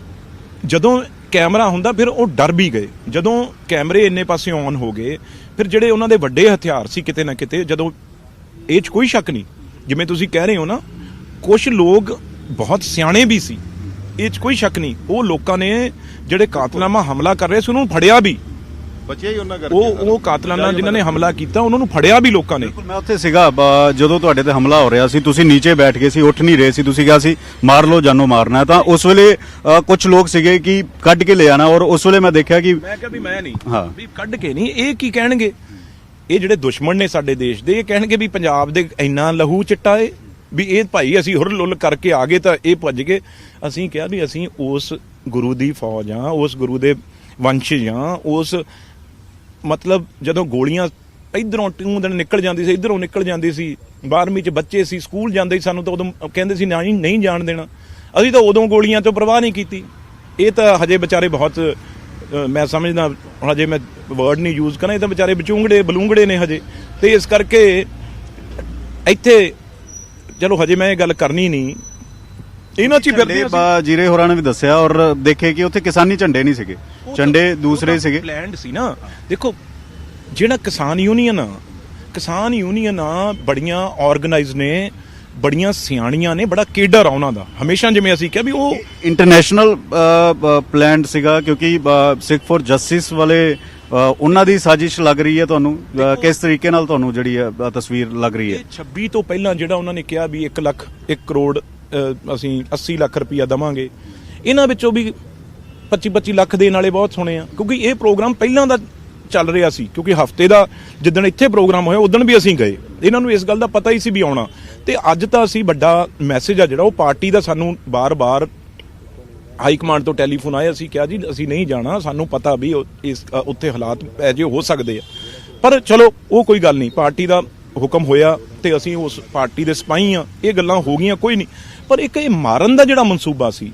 ਜਦੋਂ ਕੈਮਰਾ ਹੁੰਦਾ ਫਿਰ ਉਹ ਡਰ ਵੀ ਗਏ, ਜਦੋਂ ਕੈਮਰੇ ਇੰਨੇ ਪਾਸੇ ਔਨ ਹੋ ਗਏ। ਫਿਰ ਜਿਹੜੇ ਉਹਨਾਂ ਦੇ ਵੱਡੇ ਹਥਿਆਰ ਸੀ ਕਿਤੇ ਨਾ ਕਿਤੇ, ਜਦੋਂ ਇਹ 'ਚ ਕੋਈ ਸ਼ੱਕ ਨਹੀਂ, ਜਿਵੇਂ ਤੁਸੀਂ ਕਹਿ ਰਹੇ ਹੋ ਨਾ, ਕੁਝ ਲੋਕ ਬਹੁਤ ਸਿਆਣੇ ਵੀ ਸੀ, ਇਹ 'ਚ ਕੋਈ ਸ਼ੱਕ ਨਹੀਂ। ਉਹ ਲੋਕਾਂ ਨੇ ਜਿਹੜੇ ਕਾਤਲਾਨਾ ਹਮਲਾ ਕਰ ਰਹੇ ਸੀ ਉਹਨੂੰ ਫੜਿਆ ਵੀ, ਬਚਿਆ ਹੀ ਉਹਨਾਂ ਕਰਕੇ। ਉਹ ਕਾਤਲਾਨਾ ਜਿਨ੍ਹਾਂ ਨੇ ਹਮਲਾ ਕੀਤਾ ਉਹਨਾਂ ਨੂੰ ਫੜਿਆ ਵੀ ਲੋਕਾਂ ਨੇ। ਮੈਂ ਉੱਥੇ ਸੀਗਾ ਜਦੋਂ ਤੁਹਾਡੇ ਤੇ ਹਮਲਾ ਹੋ ਰਿਹਾ ਸੀ, ਤੁਸੀਂ ਨੀਚੇ ਬੈਠ ਗਏ ਸੀ, ਉੱਠ ਨਹੀਂ ਰਹੇ ਸੀ, ਤੁਸੀਂ ਕਿਹਾ ਸੀ ਮਾਰ ਲਓ ਜਾਨੋਂ ਮਾਰਨਾ। ਤਾਂ ਉਸ ਵੇਲੇ ਕੁਝ ਲੋਕ ਸੀਗੇ ਕਿ ਕੱਢ ਕੇ ਲੈ ਆਣਾ, ਔਰ ਉਸ ਵੇਲੇ ਮੈਂ ਦੇਖਿਆ ਕਿ ਮੈਂ ਕਿਹਾ ਵੀ ਮੈਂ ਨਹੀਂ, ਹਾਂ ਵੀ ਕੱਢ ਕੇ ਨਹੀਂ, ਇਹ ਕੀ ਕਹਿਣਗੇ, ਇਹ ਜਿਹੜੇ ਦੁਸ਼ਮਣ ਨੇ ਸਾਡੇ ਦੇਸ਼ ਦੇ, ਇਹ ਕਹਿਣਗੇ ਵੀ ਪੰਜਾਬ ਦੇ ਇੰਨਾ ਲਹੂ ਚਿੱਟਾ ਏ ਵੀ ਇਹ ਭਾਈ ਅਸੀਂ ਹੁਰ ਲੁੱਲ ਕਰਕੇ ਆ ਗਏ ਤਾਂ ਇਹ ਭੱਜ ਗਏ। ਅਸੀਂ ਕਿਹਾ ਵੀ ਅਸੀਂ ਉਸ ਗੁਰੂ ਦੀ ਫੌਜ ਆ, ਉਸ ਗੁਰੂ ਦੇ ਵੰਸ਼ਜ ਆ, ਉਸ ਮਤਲਬ ਜਦੋਂ ਗੋਲੀਆਂ ਇਧਰੋਂ ਦਿਨ ਨਿਕਲ ਜਾਂਦੀ ਸੀ, ਇਧਰੋਂ ਨਿਕਲ ਜਾਂਦੀ ਸੀ, 12ਵੀਂ 'ਚ ਬੱਚੇ ਸੀ, ਸਕੂਲ ਜਾਂਦੇ ਸੀ, ਸਾਨੂੰ ਤਾਂ ਉਦੋਂ ਕਹਿੰਦੇ ਸੀ ਨਹੀਂ ਜਾਣ ਦੇਣਾ। ਅਸੀਂ ਤਾਂ ਉਦੋਂ ਗੋਲੀਆਂ ਤੋਂ ਪਰਵਾਹ ਨਹੀਂ ਕੀਤੀ। ਇਹ ਤਾਂ ਹਜੇ ਵਿਚਾਰੇ ਬਹੁਤ, ਮੈਂ ਸਮਝਦਾ ਹਜੇ ਮੈਂ ਵਰਡ ਨਹੀਂ ਯੂਜ਼ ਕਰਾਂ, ਇਹ ਤਾਂ ਵਿਚਾਰੇ ਬਲੂੰਗੜੇ ਨੇ ਹਜੇ। ਤੇ ਇਸ ਕਰਕੇ ਇੱਥੇ ਚਲੋ ਹਜੇ ਮੈਂ ਇਹ ਗੱਲ ਕਰਨੀ ਨਹੀਂ, ਇਹਨਾਂ 'ਚ ਹੀ ਫਿਰਦੇ ਜੀਰੇ ਹੋਰਾਂ ਨੇ ਵੀ ਦੱਸਿਆ ਔਰ ਦੇਖੇ ਕਿ ਉੱਥੇ ਕਿਸਾਨੀ ਝੰਡੇ ਨਹੀਂ ਸੀਗੇ, ਝੰਡੇ ਦੂਸਰੇ ਸੀਗੇ। ਪਲੈਨਡ ਸੀ ਨਾ। ਦੇਖੋ ਜਿਹੜਾ ਕਿਸਾਨ ਯੂਨੀਅਨ ਆ ਬੜੀਆਂ ਆਰਗੇਨਾਈਜ਼ ਨੇ, ਬੜੀਆਂ ਸਿਆਣੀਆਂ ਨੇ, ਬੜਾ ਕੇਡਰ ਆ ਉਹਨਾਂ ਦਾ ਹਮੇਸ਼ਾ। ਜਿਵੇਂ ਅਸੀਂ ਕਿਹਾ ਵੀ ਉਹ ਇੰਟਰਨੈਸ਼ਨਲ ਪਲੈਨਡ ਸੀਗਾ, ਕਿਉਂਕਿ ਸਿੱਖ ਫॉर ਜਸਟਿਸ ਵਾਲੇ ਉਹਨਾਂ ਦੀ ਸਾਜ਼ਿਸ਼ ਲੱਗ ਰਹੀ ਹੈ। ਤੁਹਾਨੂੰ ਕਿਸ ਤਰੀਕੇ ਨਾਲ ਤੁਹਾਨੂੰ ਜਿਹੜੀ ਤਸਵੀਰ ਲੱਗ ਰਹੀ ਹੈ? 26 ਤੋਂ ਪਹਿਲਾਂ ਜਿਹੜਾ ਉਹਨਾਂ ਨੇ ਕਿਹਾ ਵੀ 1 ਕਰੋੜ ਅਸੀਂ 80 ਲੱਖ ਰੁਪਇਆ ਦੇਵਾਂਗੇ, ਇਹਨਾਂ ਵਿੱਚੋਂ ਵੀ 25 ਲੱਖ ਦੇਣ ਵਾਲੇ ਬਹੁਤ ਸੁਣੇ ਆ, ਕਿਉਂਕਿ ਇਹ ਪ੍ਰੋਗਰਾਮ ਪਹਿਲਾਂ ਦਾ ਚੱਲ ਰਿਹਾ ਸੀ। ਕਿਉਂਕਿ ਹਫਤੇ ਦਾ ਜਿੱਦਣ ਇੱਥੇ ਪ੍ਰੋਗਰਾਮ ਹੋਇਆ ਉਦੋਂ ਵੀ ਅਸੀਂ ਗਏ, ਇਹਨਾਂ ਨੂੰ ਇਸ ਗੱਲ ਦਾ ਪਤਾ ਹੀ ਸੀ ਵੀ ਆਉਣਾ। ਤੇ ਅੱਜ ਤਾਂ ਅਸੀਂ ਵੱਡਾ ਮੈਸੇਜ ਆ ਜਿਹੜਾ ਉਹ ਪਾਰਟੀ ਦਾ, ਸਾਨੂੰ ਬਾਰ-ਬਾਰ ਹਾਈ ਕਮਾਂਡ ਤੋਂ ਟੈਲੀਫੋਨ ਆਇਆ, ਅਸੀਂ ਕਿਹਾ ਜੀ ਅਸੀਂ ਨਹੀਂ ਜਾਣਾ, ਸਾਨੂੰ ਪਤਾ ਵੀ ਇਸ ਉੱਥੇ ਹਾਲਾਤ ਇਹੋ ਹੋ ਸਕਦੇ ਆ, ਪਰ ਚਲੋ ਉਹ ਕੋਈ ਗੱਲ ਨਹੀਂ, ਪਾਰਟੀ ਦਾ ਹੁਕਮ ਹੋਇਆ ਤੇ ਅਸੀਂ ਉਸ ਪਾਰਟੀ ਦੇ ਸਿਪਾਹੀ ਆ, ਇਹ ਗੱਲਾਂ ਹੋ ਗਈਆਂ ਕੋਈ ਨਹੀਂ। ਪਰ ਇੱਕ ਇਹ ਮਾਰਨ ਦਾ ਜਿਹੜਾ ਮਨਸੂਬਾ ਸੀ,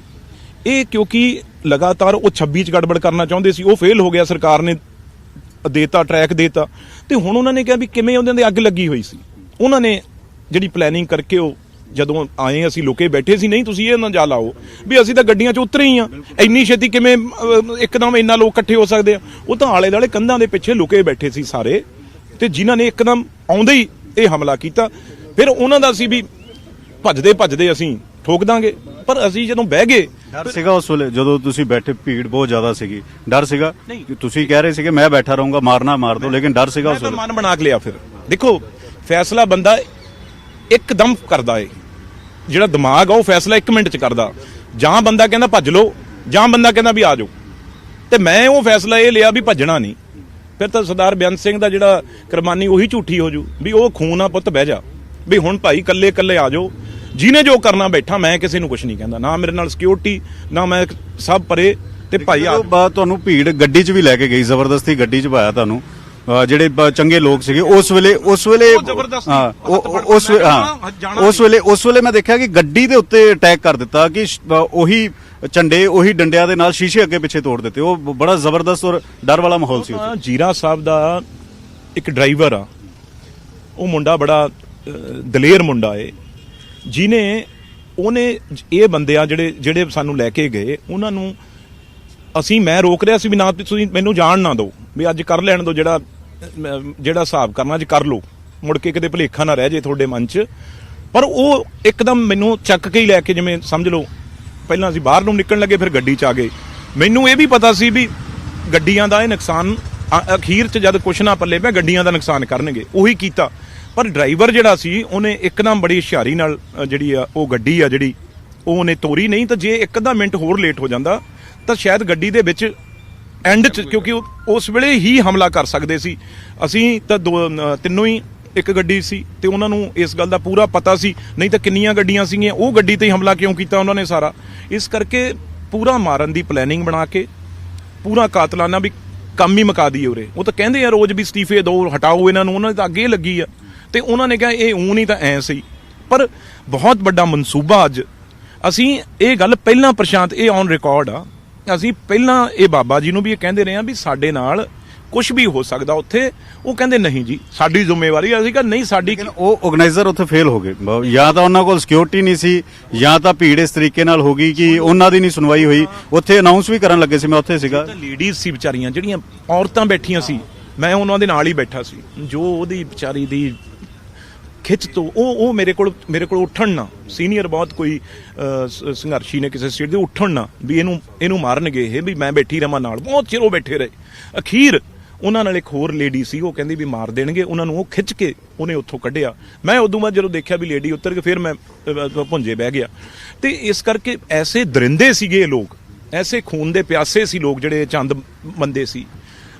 ਇਹ ਕਿਉਂਕਿ ਲਗਾਤਾਰ ਉਹ 26 'ਚ ਗੜਬੜ ਕਰਨਾ ਚਾਹੁੰਦੇ ਸੀ, ਉਹ ਫੇਲ ਹੋ ਗਿਆ, ਸਰਕਾਰ ਨੇ ਦੇਤਾ, ਟਰੈਕ ਦੇਤਾ। ਤੇ ਹੁਣ ਉਹਨਾਂ ਨੇ ਕਿਹਾ ਵੀ ਕਿਵੇਂ ਉਹਨਾਂ ਦੇ ਅੱਗ ਲੱਗੀ ਹੋਈ ਸੀ, ਉਹਨਾਂ ਨੇ ਜਿਹੜੀ ਪਲੈਨਿੰਗ ਕਰਕੇ ਉਹ ਜਦੋਂ ਆਏ ਅਸੀਂ ਲੁਕੇ ਬੈਠੇ ਸੀ, ਨਹੀਂ ਤੁਸੀਂ ਇਹ ਨਾ ਜਾ ਲਾਓ ਵੀ ਅਸੀਂ ਤਾਂ ਗੱਡੀਆਂ 'ਚ ਉਤਰੇ ਹੀ ਆ, ਇੰਨੀ ਛੇਤੀ ਕਿਵੇਂ ਇੱਕਦਮ ਇੰਨਾ ਲੋਕ ਇਕੱਠੇ ਹੋ ਸਕਦੇ ਆ। ਉਹ ਤਾਂ ਆਲੇ ਦੁਆਲੇ ਕੰਧਾਂ ਦੇ ਪਿੱਛੇ ਲੁਕੇ ਬੈਠੇ ਸੀ ਸਾਰੇ, ਤੇ ਜਿਨ੍ਹਾਂ ਨੇ ਇੱਕਦਮ ਆਉਂਦੇ ਹੀ ਇਹ ਹਮਲਾ ਕੀਤਾ। ਫਿਰ ਉਹਨਾਂ ਦਾ ਅਸੀਂ ਵੀ ਭੱਜਦੇ ਅਸੀਂ ਠੋਕ ਦਾਂਗੇ, ਪਰ ਅਸੀਂ ਜਦੋਂ ਬਹਿ ਗਏ। ਡਰ ਸੀਗਾ ਉਸ ਵੇਲੇ ਜਦੋਂ ਤੁਸੀਂ ਬੈਠੇ, ਭੀੜ ਬਹੁਤ ਜ਼ਿਆਦਾ ਸੀਗੀ, ਡਰ ਸੀਗਾ? ਨਹੀਂ, ਤੁਸੀਂ ਕਹਿ ਰਹੇ ਸੀਗੇ ਮੈਂ ਬੈਠਾ ਰਹੂੰਗਾ, ਮਾਰਨਾ ਮਾਰ ਦੋ, ਲੇਕਿਨ ਡਰ ਸੀਗਾ ਉਸ ਵੇਲੇ? ਮਨ ਬਣਾ ਕੇ ਲਿਆ। ਫਿਰ ਦੇਖੋ ਫੈਸਲਾ ਬੰਦਾ ਇੱਕਦਮ ਕਰਦਾ ਏ, ਜਿਹੜਾ ਦਿਮਾਗ ਆ ਉਹ ਫੈਸਲਾ 1 ਮਿੰਟ 'ਚ ਕਰਦਾ। ਜਾਂ ਬੰਦਾ ਕਹਿੰਦਾ ਭੱਜ ਲਓ, ਜਾਂ ਬੰਦਾ ਕਹਿੰਦਾ ਵੀ ਆ ਜਾਓ। ਤੇ ਮੈਂ ਉਹ ਫੈਸਲਾ ਇਹ ਲਿਆ ਵੀ ਭੱਜਣਾ ਨਹੀਂ। ਫਿਰ ਤਾਂ ਸਰਦਾਰ ਬੇਅੰਤ ਸਿੰਘ ਦਾ ਜਿਹੜਾ ਕੁਰਬਾਨੀ ਉਹੀ ਝੂਠੀ ਹੋ ਜੂ ਵੀ ਉਹ ਖੂਨ ਆ ਪੁੱਤ, ਬਹਿ ਜਾ ਵੀ ਹੁਣ ਭਾਈ ਕੱਲੇ ਆ ਜਾਓ, ਜਿਹਨੇ ਜੋ ਕਰਨਾ ਬੈਠਾ, ਮੈਂ ਕਿਸੇ ਨੂੰ ਕੁਝ ਨਹੀਂ ਕਹਿੰਦਾ, ਨਾ ਮੇਰੇ ਨਾਲ ਸਿਕਿਉਰਿਟੀ, ਨਾ ਮੈਂ ਸਭ ਪਰੇ। ਤੇ ਭਾਈ ਤੁਹਾਨੂੰ ਭੀੜ ਗੱਡੀ 'ਚ ਵੀ ਲੈ ਕੇ ਗਈ, ਜ਼ਬਰਦਸਤੀ ਗੱਡੀ 'ਚ ਪਾਇਆ ਤੁਹਾਨੂੰ, ਜਿਹੜੇ ਚੰਗੇ ਲੋਕ ਸੀਗੇ ਉਸ ਵੇਲੇ ਉਸ ਵੇਲੇ ਮੈਂ ਦੇਖਿਆ ਕਿ ਗੱਡੀ ਦੇ ਉੱਤੇ ਅਟੈਕ ਕਰ ਦਿੱਤਾ, ਕਿ ਉਹੀ ਝੰਡੇ ਉਹੀ ਡੰਡਿਆਂ ਦੇ ਨਾਲ ਸ਼ੀਸ਼ੇ ਅੱਗੇ ਪਿੱਛੇ ਤੋੜ ਦਿੱਤੇ। ਉਹ ਬੜਾ ਜ਼ਬਰਦਸਤ ਔਰ ਡਰ ਵਾਲਾ ਮਾਹੌਲ ਸੀ। ਜੀਰਾ ਸਾਹਿਬ ਦਾ ਇੱਕ ਡਰਾਈਵਰ ਆ, ਉਹ ਮੁੰਡਾ ਬੜਾ ਦਲੇਰ ਮੁੰਡਾ ਏ, ਜਿਹਨੇ ਉਹਨੇ ਇਹ ਬੰਦੇ ਆ ਜਿਹੜੇ ਸਾਨੂੰ ਲੈ ਕੇ ਗਏ, ਉਹਨਾਂ ਨੂੰ ਮੈਂ ਰੋਕ ਰਿਹਾ ਸੀ ਵੀ ਨਾ ਤੁਸੀਂ ਮੈਨੂੰ ਜਾਣ ਨਾ ਦਿਓ, ਵੀ ਅੱਜ ਕਰ ਲੈਣ ਦਿਓ, ਜਿਹੜਾ ਹਿਸਾਬ ਕਰਨਾ ਅੱਜ ਕਰ ਲਓ, ਮੁੜ ਕੇ ਕਿਤੇ ਭੁਲੇਖਾ ਨਾ ਰਹਿ ਜੇ ਤੁਹਾਡੇ ਮਨ 'ਚ। ਪਰ ਉਹ ਇੱਕਦਮ ਮੈਨੂੰ ਚੱਕ ਕੇ ਹੀ ਲੈ ਕੇ, ਜਿਵੇਂ ਸਮਝ ਲਓ ਪਹਿਲਾਂ ਅਸੀਂ ਬਾਹਰ ਨੂੰ ਨਿਕਲਣ ਲੱਗੇ, ਫਿਰ ਗੱਡੀ 'ਚ ਆ ਗਏ। ਮੈਨੂੰ ਇਹ ਵੀ ਪਤਾ ਸੀ ਵੀ ਗੱਡੀਆਂ ਦਾ ਇਹ ਨੁਕਸਾਨ ਅਖੀਰ 'ਚ ਜਦ ਕੁਛ ਨਾ ਪੱਲੇ ਪਿਆ, ਗੱਡੀਆਂ ਦਾ ਨੁਕਸਾਨ ਕਰਨਗੇ, ਉਹੀ ਕੀਤਾ। ਪਰ ਡਰਾਈਵਰ ਜਿਹੜਾ ਸੀ ਉਹਨੇ ਇੱਕਦਮ ਬੜੀ ਹੁਸ਼ਿਆਰੀ ਨਾਲ ਜਿਹੜੀ ਆ ਉਹ ਗੱਡੀ ਆ ਜਿਹੜੀ ਉਹ ਉਹਨੇ ਤੋਰੀ, ਨਹੀਂ ਤਾਂ ਜੇ ਇੱਕ ਅੱਧਾ ਮਿੰਟ ਹੋਰ ਲੇਟ ਹੋ ਜਾਂਦਾ ਤਾਂ ਸ਼ਾਇਦ ਗੱਡੀ ਦੇ ਵਿੱਚ ਐਂਡ 'ਚ, ਕਿਉਂਕਿ ਉਸ ਵੇਲੇ ਹੀ ਹਮਲਾ ਕਰ ਸਕਦੇ ਸੀ। ਅਸੀਂ ਤਾਂ ਤਿੰਨੋਂ ਹੀ ਇੱਕ ਗੱਡੀ ਸੀ ਤੇ ਉਹਨਾਂ ਨੂੰ ਇਸ ਗੱਲ ਦਾ ਪੂਰਾ ਪਤਾ ਸੀ, ਨਹੀਂ ਤਾਂ ਕਿੰਨੀਆਂ ਗੱਡੀਆਂ ਸੀਗੀਆਂ, ਉਹ ਗੱਡੀ ਤੇ ਹੀ ਹਮਲਾ ਕਿਉਂ ਕੀਤਾ ਉਹਨਾਂ ਨੇ ਸਾਰਾ। ਇਸ ਕਰਕੇ ਪੂਰਾ ਮਾਰਨ ਦੀ ਪਲੈਨਿੰਗ ਬਣਾ ਕੇ ਪੂਰਾ ਕਾਤਲਾਨਾ ਵੀ ਕੰਮ ਹੀ ਮੁਕਾ ਦਈਏ ਉਰੇ। ਉਹ ਤਾਂ ਕਹਿੰਦੇ ਆ ਰੋਜ਼ ਵੀ ਅਸਤੀਫੇ ਦਿਓ, ਹਟਾਓ ਇਹਨਾਂ ਨੂੰ, ਉਹਨਾਂ ਦੀ ਤਾਂ ਅੱਗੇ ਲੱਗੀ ਆ। ਤੇ ਉਹਨਾਂ ਨੇ ਕਿਹਾ ਇਹ ਊਂ ਨਹੀਂ ਤਾਂ ਐਂ ਸਹੀ, ਪਰ ਬਹੁਤ ਵੱਡਾ ਮਨਸੂਬਾ। ਅੱਜ ਅਸੀਂ ਇਹ ਗੱਲ ਪਹਿਲਾਂ ਪ੍ਰਸ਼ਾਂਤ, ਇਹ ਔਨ ਰਿਕਾਰਡ ਆ, ਅਸੀਂ ਪਹਿਲਾਂ ਇਹ ਬਾਬਾ ਜੀ ਨੂੰ ਵੀ ਇਹ ਕਹਿੰਦੇ ਰਹੇ ਆ ਵੀ ਸਾਡੇ ਨਾਲ ਕੁਝ ਵੀ ਹੋ ਸਕਦਾ ਉੱਥੇ। ਉਹ ਕਹਿੰਦੇ ਨਹੀਂ ਜੀ ਸਾਡੀ ਜ਼ਿੰਮੇਵਾਰੀ। ਅਸੀਂ ਕਿਹਾ ਨਹੀਂ ਸਾਡੀ। ਉਹ ਆਰਗੇਨਾਈਜ਼ਰ ਉੱਥੇ ਫੇਲ ਹੋ ਗਏ, ਜਾਂ ਤਾਂ ਉਹਨਾਂ ਕੋਲ ਸਿਕਿਉਰਿਟੀ ਨਹੀਂ ਸੀ, ਜਾਂ ਤਾਂ ਭੀੜ ਇਸ ਤਰੀਕੇ ਨਾਲ ਹੋ ਗਈ ਕਿ ਉਹਨਾਂ ਦੀ ਨਹੀਂ ਸੁਣਵਾਈ ਹੋਈ। ਉੱਥੇ ਅਨਾਉਂਸ ਵੀ ਕਰਨ ਲੱਗੇ ਸੀ, ਮੈਂ ਉੱਥੇ ਸੀਗਾ। ਲੇਡੀਜ਼ ਸੀ ਵਿਚਾਰੀਆਂ, ਜਿਹੜੀਆਂ ਔਰਤਾਂ ਬੈਠੀਆਂ ਸੀ, ਮੈਂ ਉਹਨਾਂ ਦੇ ਨਾਲ ਹੀ ਬੈਠਾ ਸੀ। ਜੋ ਉਹਦੀ ਵਿਚਾਰੀ ਦੀ ਖਿੱਚ ਤੋਂ ਉਹ ਮੇਰੇ ਕੋਲ ਉੱਠਣ ਨਾ, ਸੀਨੀਅਰ ਬਹੁਤ ਕੋਈ ਸੰਘਰਸ਼ੀ ਨੇ ਕਿਸੇ ਸਟੇਟ ਦੇ, ਉੱਠਣ ਨਾ ਵੀ ਇਹਨੂੰ ਮਾਰਨਗੇ ਇਹ, ਵੀ ਮੈਂ ਬੈਠੀ ਰਵਾਂ ਨਾਲ। ਬਹੁਤ ਚਿਰ ਉਹ ਬੈਠੇ ਰਹੇ। ਅਖੀਰ ਉਹਨਾਂ ਨਾਲ ਇੱਕ ਹੋਰ ਲੇਡੀ ਸੀ, ਉਹ ਕਹਿੰਦੀ ਵੀ ਮਾਰ ਦੇਣਗੇ ਉਹਨਾਂ ਨੂੰ, ਉਹ ਖਿੱਚ ਕੇ ਉਹਨੇ ਉੱਥੋਂ ਕੱਢਿਆ। ਮੈਂ ਉਦੋਂ ਬਾਅਦ ਜਦੋਂ ਦੇਖਿਆ ਵੀ ਲੇਡੀ ਉੱਤਰ ਕੇ, ਫਿਰ ਮੈਂ ਭੁੰਜੇ ਬਹਿ ਗਿਆ। ਤੇ ਇਸ ਕਰਕੇ ਐਸੇ ਦਰਿੰਦੇ ਸੀਗੇ ਇਹ ਲੋਕ, ਐਸੇ ਖੂਨ ਦੇ ਪਿਆਸੇ ਸੀ ਲੋਕ, ਜਿਹੜੇ ਚੰਦ ਬੰਦੇ ਸੀ।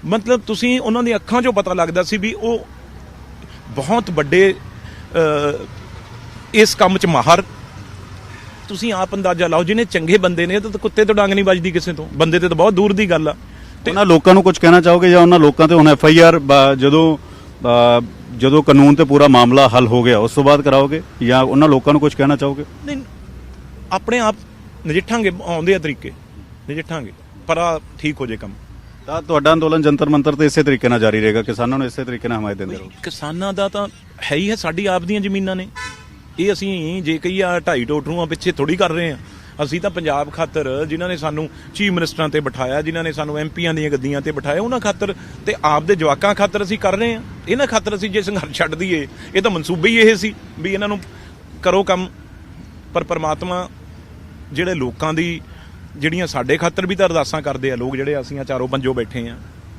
ਮਤਲਬ ਤੁਸੀਂ ਉਹਨਾਂ ਦੀ ਅੱਖਾਂ 'ਚੋਂ ਪਤਾ ਲੱਗਦਾ ਸੀ ਵੀ ਉਹ ਬਹੁਤ ਵੱਡੇ ਇਸ ਕੰਮ 'ਚ ਮਾਹਰ। ਤੁਸੀਂ ਆਪ ਅੰਦਾਜ਼ਾ ਲਾਓ, ਜਿਹਨੇ ਚੰਗੇ ਬੰਦੇ ਨੇ ਤਾਂ ਕੁੱਤੇ ਤੋਂ ਡੰਗ ਨਹੀਂ ਵੱਜਦੀ ਕਿਸੇ ਤੋਂ, ਬੰਦੇ ਤੇ ਤਾਂ ਬਹੁਤ ਦੂਰ ਦੀ ਗੱਲ ਆ। ਉਹਨਾਂ ਲੋਕਾਂ ਨੂੰ ਕੁਝ ਕਹਿਣਾ ਚਾਹੋਗੇ, ਜਾਂ ਉਹਨਾਂ ਲੋਕਾਂ ਤੇ ਹੁਣ FIR ਜਦੋਂ ਕਾਨੂੰਨ ਤੇ ਪੂਰਾ ਮਾਮਲਾ ਹੱਲ ਹੋ ਗਿਆ ਉਸ ਤੋਂ ਬਾਅਦ ਕਰਾਓਗੇ, ਜਾਂ ਉਹਨਾਂ ਲੋਕਾਂ ਨੂੰ ਕੁਝ ਕਹਿਣਾ ਚਾਹੋਗੇ? ਨਹੀਂ, ਆਪਣੇ ਆਪ ਨਜਿੱਠਾਂਗੇ, ਆਉਂਦੇ ਆ ਤਰੀਕੇ ਨਜਿੱਠਾਂਗੇ, ਪਰ ਠੀਕ ਹੋ ਜੇ ਕੰਮ। ਤਾਂ ਤੁਹਾਡਾ ਅੰਦੋਲਨ ਜੰਤਰ ਮੰਤਰ ਤੇ ਇਸੇ ਤਰੀਕੇ ਨਾਲ ਜਾਰੀ ਰਹੇਗਾ, ਕਿਸਾਨਾਂ ਨੂੰ ਇਸੇ ਤਰੀਕੇ ਨਾਲ ਹਮਾਇਤ ਦਿੰਦੇ ਰਹੋ? ਕਿਸਾਨਾਂ ਦਾ ਤਾਂ ਹੈ ਹੀ ਹੈ, ਸਾਡੀ ਆਪ ਦੀਆਂ ਜ਼ਮੀਨਾਂ ਨੇ ਇਹ। ਅਸੀਂ ਜੇ ਕਹੀਏ 2.5 ਟੋਟਰੂਆਂ ਪਿੱਛੇ ਥੋੜੀ ਕਰ ਰਹੇ ਆ। ਅਸੀਂ ਤਾਂ ਪੰਜਾਬ ਖਾਤਰ, ਜਿਨ੍ਹਾਂ ਨੇ ਸਾਨੂੰ ਚੀਫ ਮਿਨਿਸਟਰਾਂ ਤੇ ਬਿਠਾਇਆ, ਜਿਨ੍ਹਾਂ ਨੇ ਸਾਨੂੰ MPਆਂ ਦੀਆਂ ਗੱਦੀਆਂ ਤੇ ਬਿਠਾਇਆ, ਉਹਨਾਂ ਖਾਤਰ ਤੇ ਆਪ ਦੇ ਜਵਾਕਾਂ ਖਾਤਰ ਅਸੀਂ ਕਰ ਰਹੇ ਆ। ਇਹਨਾਂ ਖਾਤਰ ਅਸੀਂ ਜੇ ਸੰਘਰਸ਼ ਛੱਡ ਦਈਏ, ਇਹ ਤਾਂ ਮਨਸੂਬੇ ਹੀ ਇਹ ਸੀ ਵੀ ਇਹਨਾਂ ਨੂੰ ਕਰੋ ਕੰਮ। ਪਰ ਪਰਮਾਤਮਾ ਜਿਹੜੇ ਲੋਕਾਂ ਦੀ, ਜਿਹੜੀਆਂ ਸਾਡੇ ਖਾਤਰ ਵੀ ਤਾਂ ਅਰਦਾਸਾਂ ਕਰਦੇ ਆ ਲੋਕ, ਜਿਹੜੇ ਅਸੀਂ ਚਾਰੋਂ ਪੰਜੋਂ ਬੈਠੇ ਆ,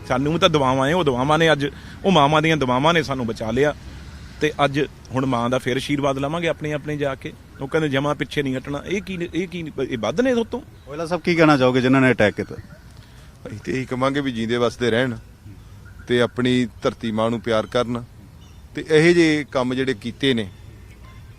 ਸਾਨੂੰ ਤਾਂ ਦੁਆਵਾਂ ਨੇ, ਉਹ ਦੁਆਵਾਂ ਨੇ ਅੱਜ, ਉਹ ਮਾਵਾਂ ਦੀਆਂ ਦੁਆਵਾਂ ਨੇ ਸਾਨੂੰ ਬਚਾ ਲਿਆ। ਤੇ ਅੱਜ ਹੁਣ ਮਾਂ ਦਾ ਫਿਰ ਆਸ਼ੀਰਵਾਦ ਲਵਾਂਗੇ ਆਪਣੇ ਜਾ ਕੇ। ਉਹ ਕਹਿੰਦੇ ਜਮਾ ਪਿੱਛੇ ਨਹੀਂ ਹਟਣਾ। ਇਹ ਵੱਧ ਨੇ ਉਤੋਂ। ਓਇਲਾ ਸਾਹਿਬ ਕੀ ਕਹਿਣਾ ਚਾਹੋਗੇ ਜਿਨ੍ਹਾਂ ਨੇ ਅਟੈਕ ਕੀਤਾ? ਅਸੀਂ ਤੇ ਇਹੀ ਕਵਾਂਗੇ ਵੀ ਜੀਂਦੇ ਵਸਦੇ ਰਹਿਣ ਤੇ ਆਪਣੀ ਧਰਤੀ ਮਾਂ ਨੂੰ ਪਿਆਰ ਕਰਨ, ਤੇ ਇਹੋ ਜਿਹੇ ਕੰਮ ਜਿਹੜੇ ਕੀਤੇ ਨੇ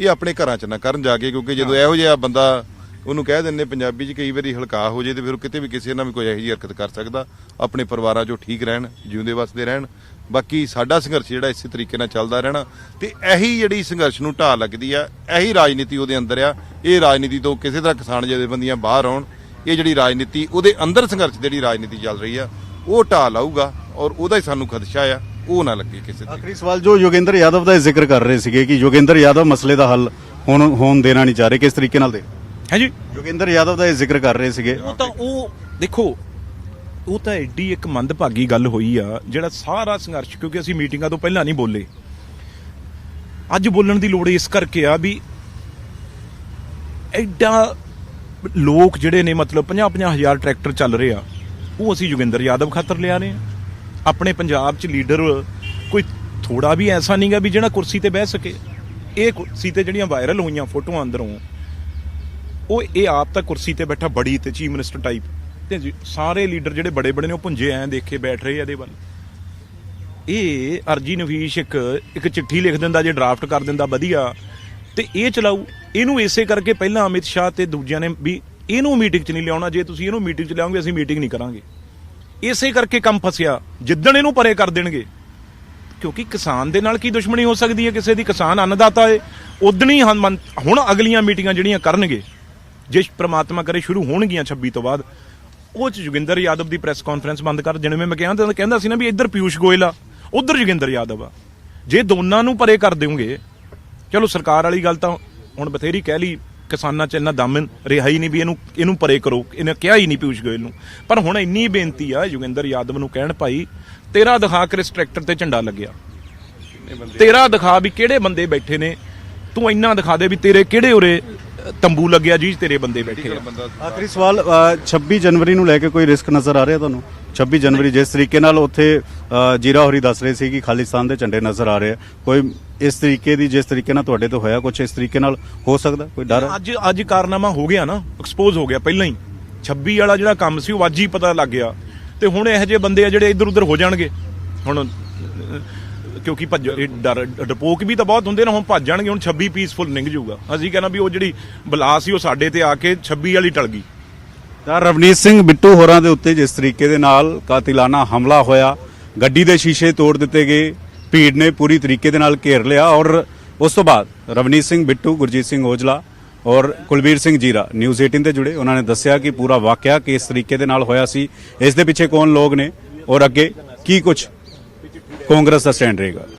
ਇਹ ਆਪਣੇ ਘਰਾਂ 'ਚ ਨਾ ਕਰਨ ਜਾ ਕੇ, ਕਿਉਂਕਿ ਜਦੋਂ ਇਹੋ ਜਿਹਾ ਬੰਦਾ, ਉਹਨੂੰ ਕਹਿ ਦਿੰਦੇ ਪੰਜਾਬੀ 'ਚ, ਕਈ ਵਾਰੀ ਹਲਕਾ ਹੋ ਜੇ ਤੇ ਫਿਰ ਕਿਤੇ ਵੀ ਕਿਸੇ ਨਾਲ ਵੀ ਕੋਈ ਇਹੋ ਜਿਹੀ ਹਰਕਤ ਕਰ ਸਕਦਾ। ਆਪਣੇ ਪਰਿਵਾਰਾਂ 'ਚੋਂ ਠੀਕ ਰਹਿਣ, ਜਿਉਂਦੇ ਵਸਦੇ ਰਹਿਣ। ਬਾਕੀ ਸਾਡਾ ਸੰਘਰਸ਼ ਜਿਹੜਾ ਇਸੇ ਤਰੀਕੇ ਨਾਲ ਚੱਲਦਾ ਰਹਿਣਾ, ਤੇ ਇਹੀ ਜਿਹੜੀ ਸੰਘਰਸ਼ ਨੂੰ ਢਾਹ ਲੱਗਦੀ ਆ, ਇਹੀ ਰਾਜਨੀਤੀ ਉਹਦੇ ਅੰਦਰ ਆ। ਇਹ ਰਾਜਨੀਤੀ ਤੋਂ ਕਿਸੇ ਤਰ੍ਹਾਂ ਕਿਸਾਨ ਜਥੇਬੰਦੀਆਂ ਬਾਹਰ ਆਉਣ। ਇਹ ਜਿਹੜੀ ਰਾਜਨੀਤੀ, ਉਹਦੇ ਅੰਦਰ ਸੰਘਰਸ਼ ਜਿਹੜੀ ਰਾਜਨੀਤੀ ਚੱਲ ਰਹੀ ਆ, ਉਹ ਢਾਹ ਲਾਊਗਾ, ਔਰ ਉਹਦਾ ਹੀ ਸਾਨੂੰ ਖਦਸ਼ਾ ਆ, ਉਹ ਨਾ ਲੱਗੇ ਕਿਸੇ ਤੇ। ਆਖਰੀ ਸਵਾਲ, ਜੋ ਯੋਗੇਂਦਰ ਯਾਦਵ ਦਾ ਜ਼ਿਕਰ ਕਰ ਰਹੇ ਸੀਗੇ ਕਿ ਯੋਗੇਂਦਰ ਯਾਦਵ ਮਸਲੇ ਦਾ ਹੱਲ ਹੋਣ ਦੇਣਾ ਨਹੀਂ ਚਾਹ ਰਹੇ, ਕਿਸ ਤਰੀਕੇ ਨਾਲ ਦੇ? ਹੈ ਜੀ, ਯੋਗੇਂਦਰ ਯਾਦਵ ਦਾ ਇਹ ਜ਼ਿਕਰ ਕਰ ਰਹੇ ਸੀਗੇ। ਉਹ ਦੇਖੋ, ਉਹ ਤਾਂ ਐਡੀ ਇੱਕ ਮੰਦਭਾਗੀ ਗੱਲ ਹੋਈ ਆ, ਜਿਹੜਾ ਸਾਰਾ ਸੰਘਰਸ਼, ਕਿਉਂਕਿ ਅਸੀਂ ਮੀਟਿੰਗਾਂ ਤੋਂ ਪਹਿਲਾਂ ਨਹੀਂ ਬੋਲੇ, ਅੱਜ ਬੋਲਣ ਦੀ ਲੋੜ ਇਸ ਕਰਕੇ ਆ ਵੀ ਐਡਾ ਲੋਕ ਜਿਹੜੇ ਨੇ, ਮਤਲਬ 50-50 ਹਜ਼ਾਰ ਟਰੈਕਟਰ ਚੱਲ ਰਹੇ ਆ, ਉਹ ਅਸੀਂ ਯੋਗੇਂਦਰ ਯਾਦਵ ਖਾਤਰ ਲਿਆ ਰਹੇ ਆ। ਆਪਣੇ ਪੰਜਾਬ 'ਚ ਲੀਡਰ ਕੋਈ ਥੋੜਾ ਵੀ ਐਸਾ ਨਹੀਂਗਾ ਵੀ ਜਿਹੜਾ ਕੁਰਸੀ ਤੇ ਬਹਿ ਸਕੇ। ਇਹ ਕੁਰਸੀ ਤੇ ਜਿਹੜੀਆਂ ਵਾਇਰਲ ਹੋਈਆਂ ਫੋਟੋਆਂ ਅੰਦਰੋਂ, ਉਹ ਇਹ ਆਪ ਤਾਂ ਕੁਰਸੀ ਤੇ ਬੈਠਾ ਬੜੀ ਤੇ ਚੀਫ ਮਿਨਿਸਟਰ ਟਾਈਪ, ਤੇ ਸਾਰੇ ਲੀਡਰ ਜਿਹੜੇ ਬੜੇ ਬੜੇ ਨੇ ਉਹ ਭੁੰਜੇ ਐਂ ਦੇਖੇ ਬੈਠ ਰਹੇ ਆ ਇਹਦੇ ਵੱਲ। ਇਹ ਅਰਜੀ ਨਵੀਸ਼ ਇੱਕ ਚਿੱਠੀ ਲਿਖ ਦਿੰਦਾ, ਜੇ ਡਰਾਫਟ ਕਰ ਦਿੰਦਾ ਵਧੀਆ, ਤੇ ਇਹ ਚਲਾਊ। ਇਹਨੂੰ ਇਸੇ ਕਰਕੇ ਪਹਿਲਾਂ ਅਮਿਤ ਸ਼ਾਹ ਤੇ ਦੂਜਿਆਂ ਨੇ ਵੀ ਇਹਨੂੰ ਮੀਟਿੰਗ 'ਚ ਨਹੀਂ ਲਿਆਉਣਾ, ਜੇ ਤੁਸੀਂ ਇਹਨੂੰ ਮੀਟਿੰਗ 'ਚ ਲਿਆਓਗੇ ਅਸੀਂ ਮੀਟਿੰਗ ਨਹੀਂ ਕਰਾਂਗੇ। ਇਸੇ ਕਰਕੇ ਕੰਮ ਫਸਿਆ। ਜਿੱਦਣ ਇਹਨੂੰ ਪਰੇ ਕਰ ਦੇਣਗੇ, ਕਿਉਂਕਿ ਕਿਸਾਨ ਦੇ ਨਾਲ ਕੀ ਦੁਸ਼ਮਣੀ ਹੋ ਸਕਦੀ ਹੈ ਕਿਸੇ ਦੀ? ਕਿਸਾਨ ਅੰਨਦਾਤਾ ਏ। ਉਦਣ ਹੀ ਹੁਣ ਅਗਲੀਆਂ ਮੀਟਿੰਗਾਂ ਜਿਹੜੀਆਂ ਕਰਨਗੇ, ਜੇ ਪ੍ਰਮਾਤਮਾ ਕਰੇ ਸ਼ੁਰੂ ਹੋਣਗੀਆਂ 26 ਤੋਂ ਬਾਅਦ, ਉਹ 'ਚ ਯੋਗੇਂਦਰ ਯਾਦਵ ਦੀ ਪ੍ਰੈਸ ਕਾਨਫਰੰਸ ਬੰਦ ਕਰ। ਜਿਵੇਂ ਮੈਂ ਕਹਿੰਦਾ ਸੀ ਨਾ ਵੀ ਇੱਧਰ ਪਿਊਸ਼ ਗੋਇਲ ਆ, ਉਧਰ ਯੋਗੇਂਦਰ ਯਾਦਵ ਆ। ਜੇ ਦੋਨਾਂ ਨੂੰ ਪਰੇ ਕਰ ਦਿਓਗੇ, ਚਲੋ ਸਰਕਾਰ ਵਾਲੀ ਗੱਲ ਤਾਂ ਹੁਣ ਬਥੇਰੀ ਕਹਿ ਲਈ, ਕਿਸਾਨਾਂ 'ਚ ਇੰਨਾ ਦਮ ਰਿਹਾ ਹੀ ਨਹੀਂ ਵੀ ਇਹਨੂੰ ਪਰੇ ਕਰੋ, ਇਹਨੇ ਕਿਹਾ ਹੀ ਨਹੀਂ ਪਿਊਸ਼ ਗੋਇਲ ਨੂੰ। ਪਰ ਹੁਣ ਇੰਨੀ ਬੇਨਤੀ ਆ ਯੋਗਿੰਦਰ ਯਾਦਵ ਨੂੰ ਕਹਿਣ, ਭਾਈ ਤੇਰਾ ਦਿਖਾ ਕਿਸ ਟਰੈਕਟਰ ਤੇ ਝੰਡਾ ਲੱਗਿਆ, ਤੇਰਾ ਦਿਖਾ ਵੀ ਕਿਹੜੇ ਬੰਦੇ ਬੈਠੇ ਨੇ, ਤੂੰ ਇੰਨਾ ਦਿਖਾ ਦੇ ਵੀ ਤੇਰੇ ਕਿਹੜੇ ਉਰੇ ਤੰਬੂ ਲੱਗਿਆ ਜੀ ਤੇਰੇ ਬੰਦੇ ਬੈਠੇ ਆ। ਆਖਰੀ ਸਵਾਲ 26 ਜਨਵਰੀ ਨੂੰ ਲੈ ਕੇ ਕੋਈ ਰਿਸਕ ਨਜ਼ਰ ਆ ਰਿਹਾ ਤੁਹਾਨੂੰ? 26 ਜਨਵਰੀ ਜਿਸ ਤਰੀਕੇ ਨਾਲ ਉੱਥੇ ਜੀਰਾ ਹੋਰੀ ਦੱਸ ਰਹੇ ਸੀ ਕਿ ਖਾਲਿਸਤਾਨ ਦੇ ਝੰਡੇ ਨਜ਼ਰ ਆ ਰਹੇ ਆ, ਕੋਈ ਇਸ ਤਰੀਕੇ ਦੀ ਜਿਸ ਤਰੀਕੇ ਨਾਲ ਤੁਹਾਡੇ ਤੋਂ ਹੋਇਆ ਕੁਝ ਇਸ ਤਰੀਕੇ ਨਾਲ ਹੋ ਸਕਦਾ, ਕੋਈ ਡਰ ਹੈ? ਅੱਜ ਕਾਰਨਾਮਾ ਹੋ ਗਿਆ ਨਾ, ਐਕਸਪੋਜ਼ ਹੋ ਗਿਆ ਪਹਿਲਾਂ ਹੀ। 26 ਵਾਲਾ ਜਿਹੜਾ ਕੰਮ ਸੀ ਉਹ ਅੱਜ ਹੀ ਪਤਾ ਲੱਗ ਗਿਆ, ਤੇ ਹੁਣ ਇਹੋ ਜਿਹੇ ਬੰਦੇ ਆ ਜਿਹੜੇ ਇੱਧਰ ਉੱਧਰ ਹੋ ਜਾਣਗੇ ਹੁਣ, ਕਿਉਂਕਿ ਡਰਪੋਕ ਵੀ ਤਾਂ ਬਹੁਤ ਹੁੰਦੇ ਨੇ, ਹੁਣ ਭੱਜ ਜਾਣਗੇ। ਹੁਣ 26 ਪੀਸਫੁਲ ਨਿੰਗ ਜਾਊਗਾ। ਅਸੀਂ ਕਹਿੰਦਾ ਵੀ ਉਹ ਜਿਹੜੀ ਬਲਾ ਸੀ ਉਹ ਸਾਡੇ ਤੇ ਆ ਕੇ 26 ਵਾਲੀ ਟਲ ਗਈ। ਤਾਂ ਰਵਨੀਤ ਸਿੰਘ ਬਿੱਟੂ ਹੋਰਾਂ ਦੇ ਉੱਤੇ ਜਿਸ ਤਰੀਕੇ ਦੇ ਨਾਲ ਕਾਤਿਲਾਨਾ ਹਮਲਾ ਹੋਇਆ, ਗੱਡੀ ਦੇ ਸ਼ੀਸ਼ੇ ਤੋੜ ਦਿੱਤੇ ਗਏ, ਭੀੜ ਨੇ ਪੂਰੀ ਤਰੀਕੇ ਦੇ ਨਾਲ ਘੇਰ ਲਿਆ, ਔਰ ਉਸ ਤੋਂ ਬਾਅਦ ਰਵਨੀਤ ਸਿੰਘ ਬਿੱਟੂ, ਗੁਰਜੀਤ ਸਿੰਘ ਔਜਲਾ ਔਰ ਕੁਲਬੀਰ ਸਿੰਘ ਜੀਰਾ ਨਿਊਜ਼ 18 ਤੇ ਜੁੜੇ। ਉਹਨਾਂ ਨੇ ਦੱਸਿਆ ਕਿ ਪੂਰਾ ਵਾਕਿਆ ਕਿਸ ਤਰੀਕੇ ਦੇ ਨਾਲ ਹੋਇਆ ਸੀ, ਇਸ ਦੇ ਪਿੱਛੇ ਕੌਣ ਲੋਕ ਨੇ ਔਰ ਅੱਗੇ ਕੀ ਕੁਝ ਕਾਂਗਰਸ ਦਾ ਸਟੈਂਡ ਰਹੇਗਾ।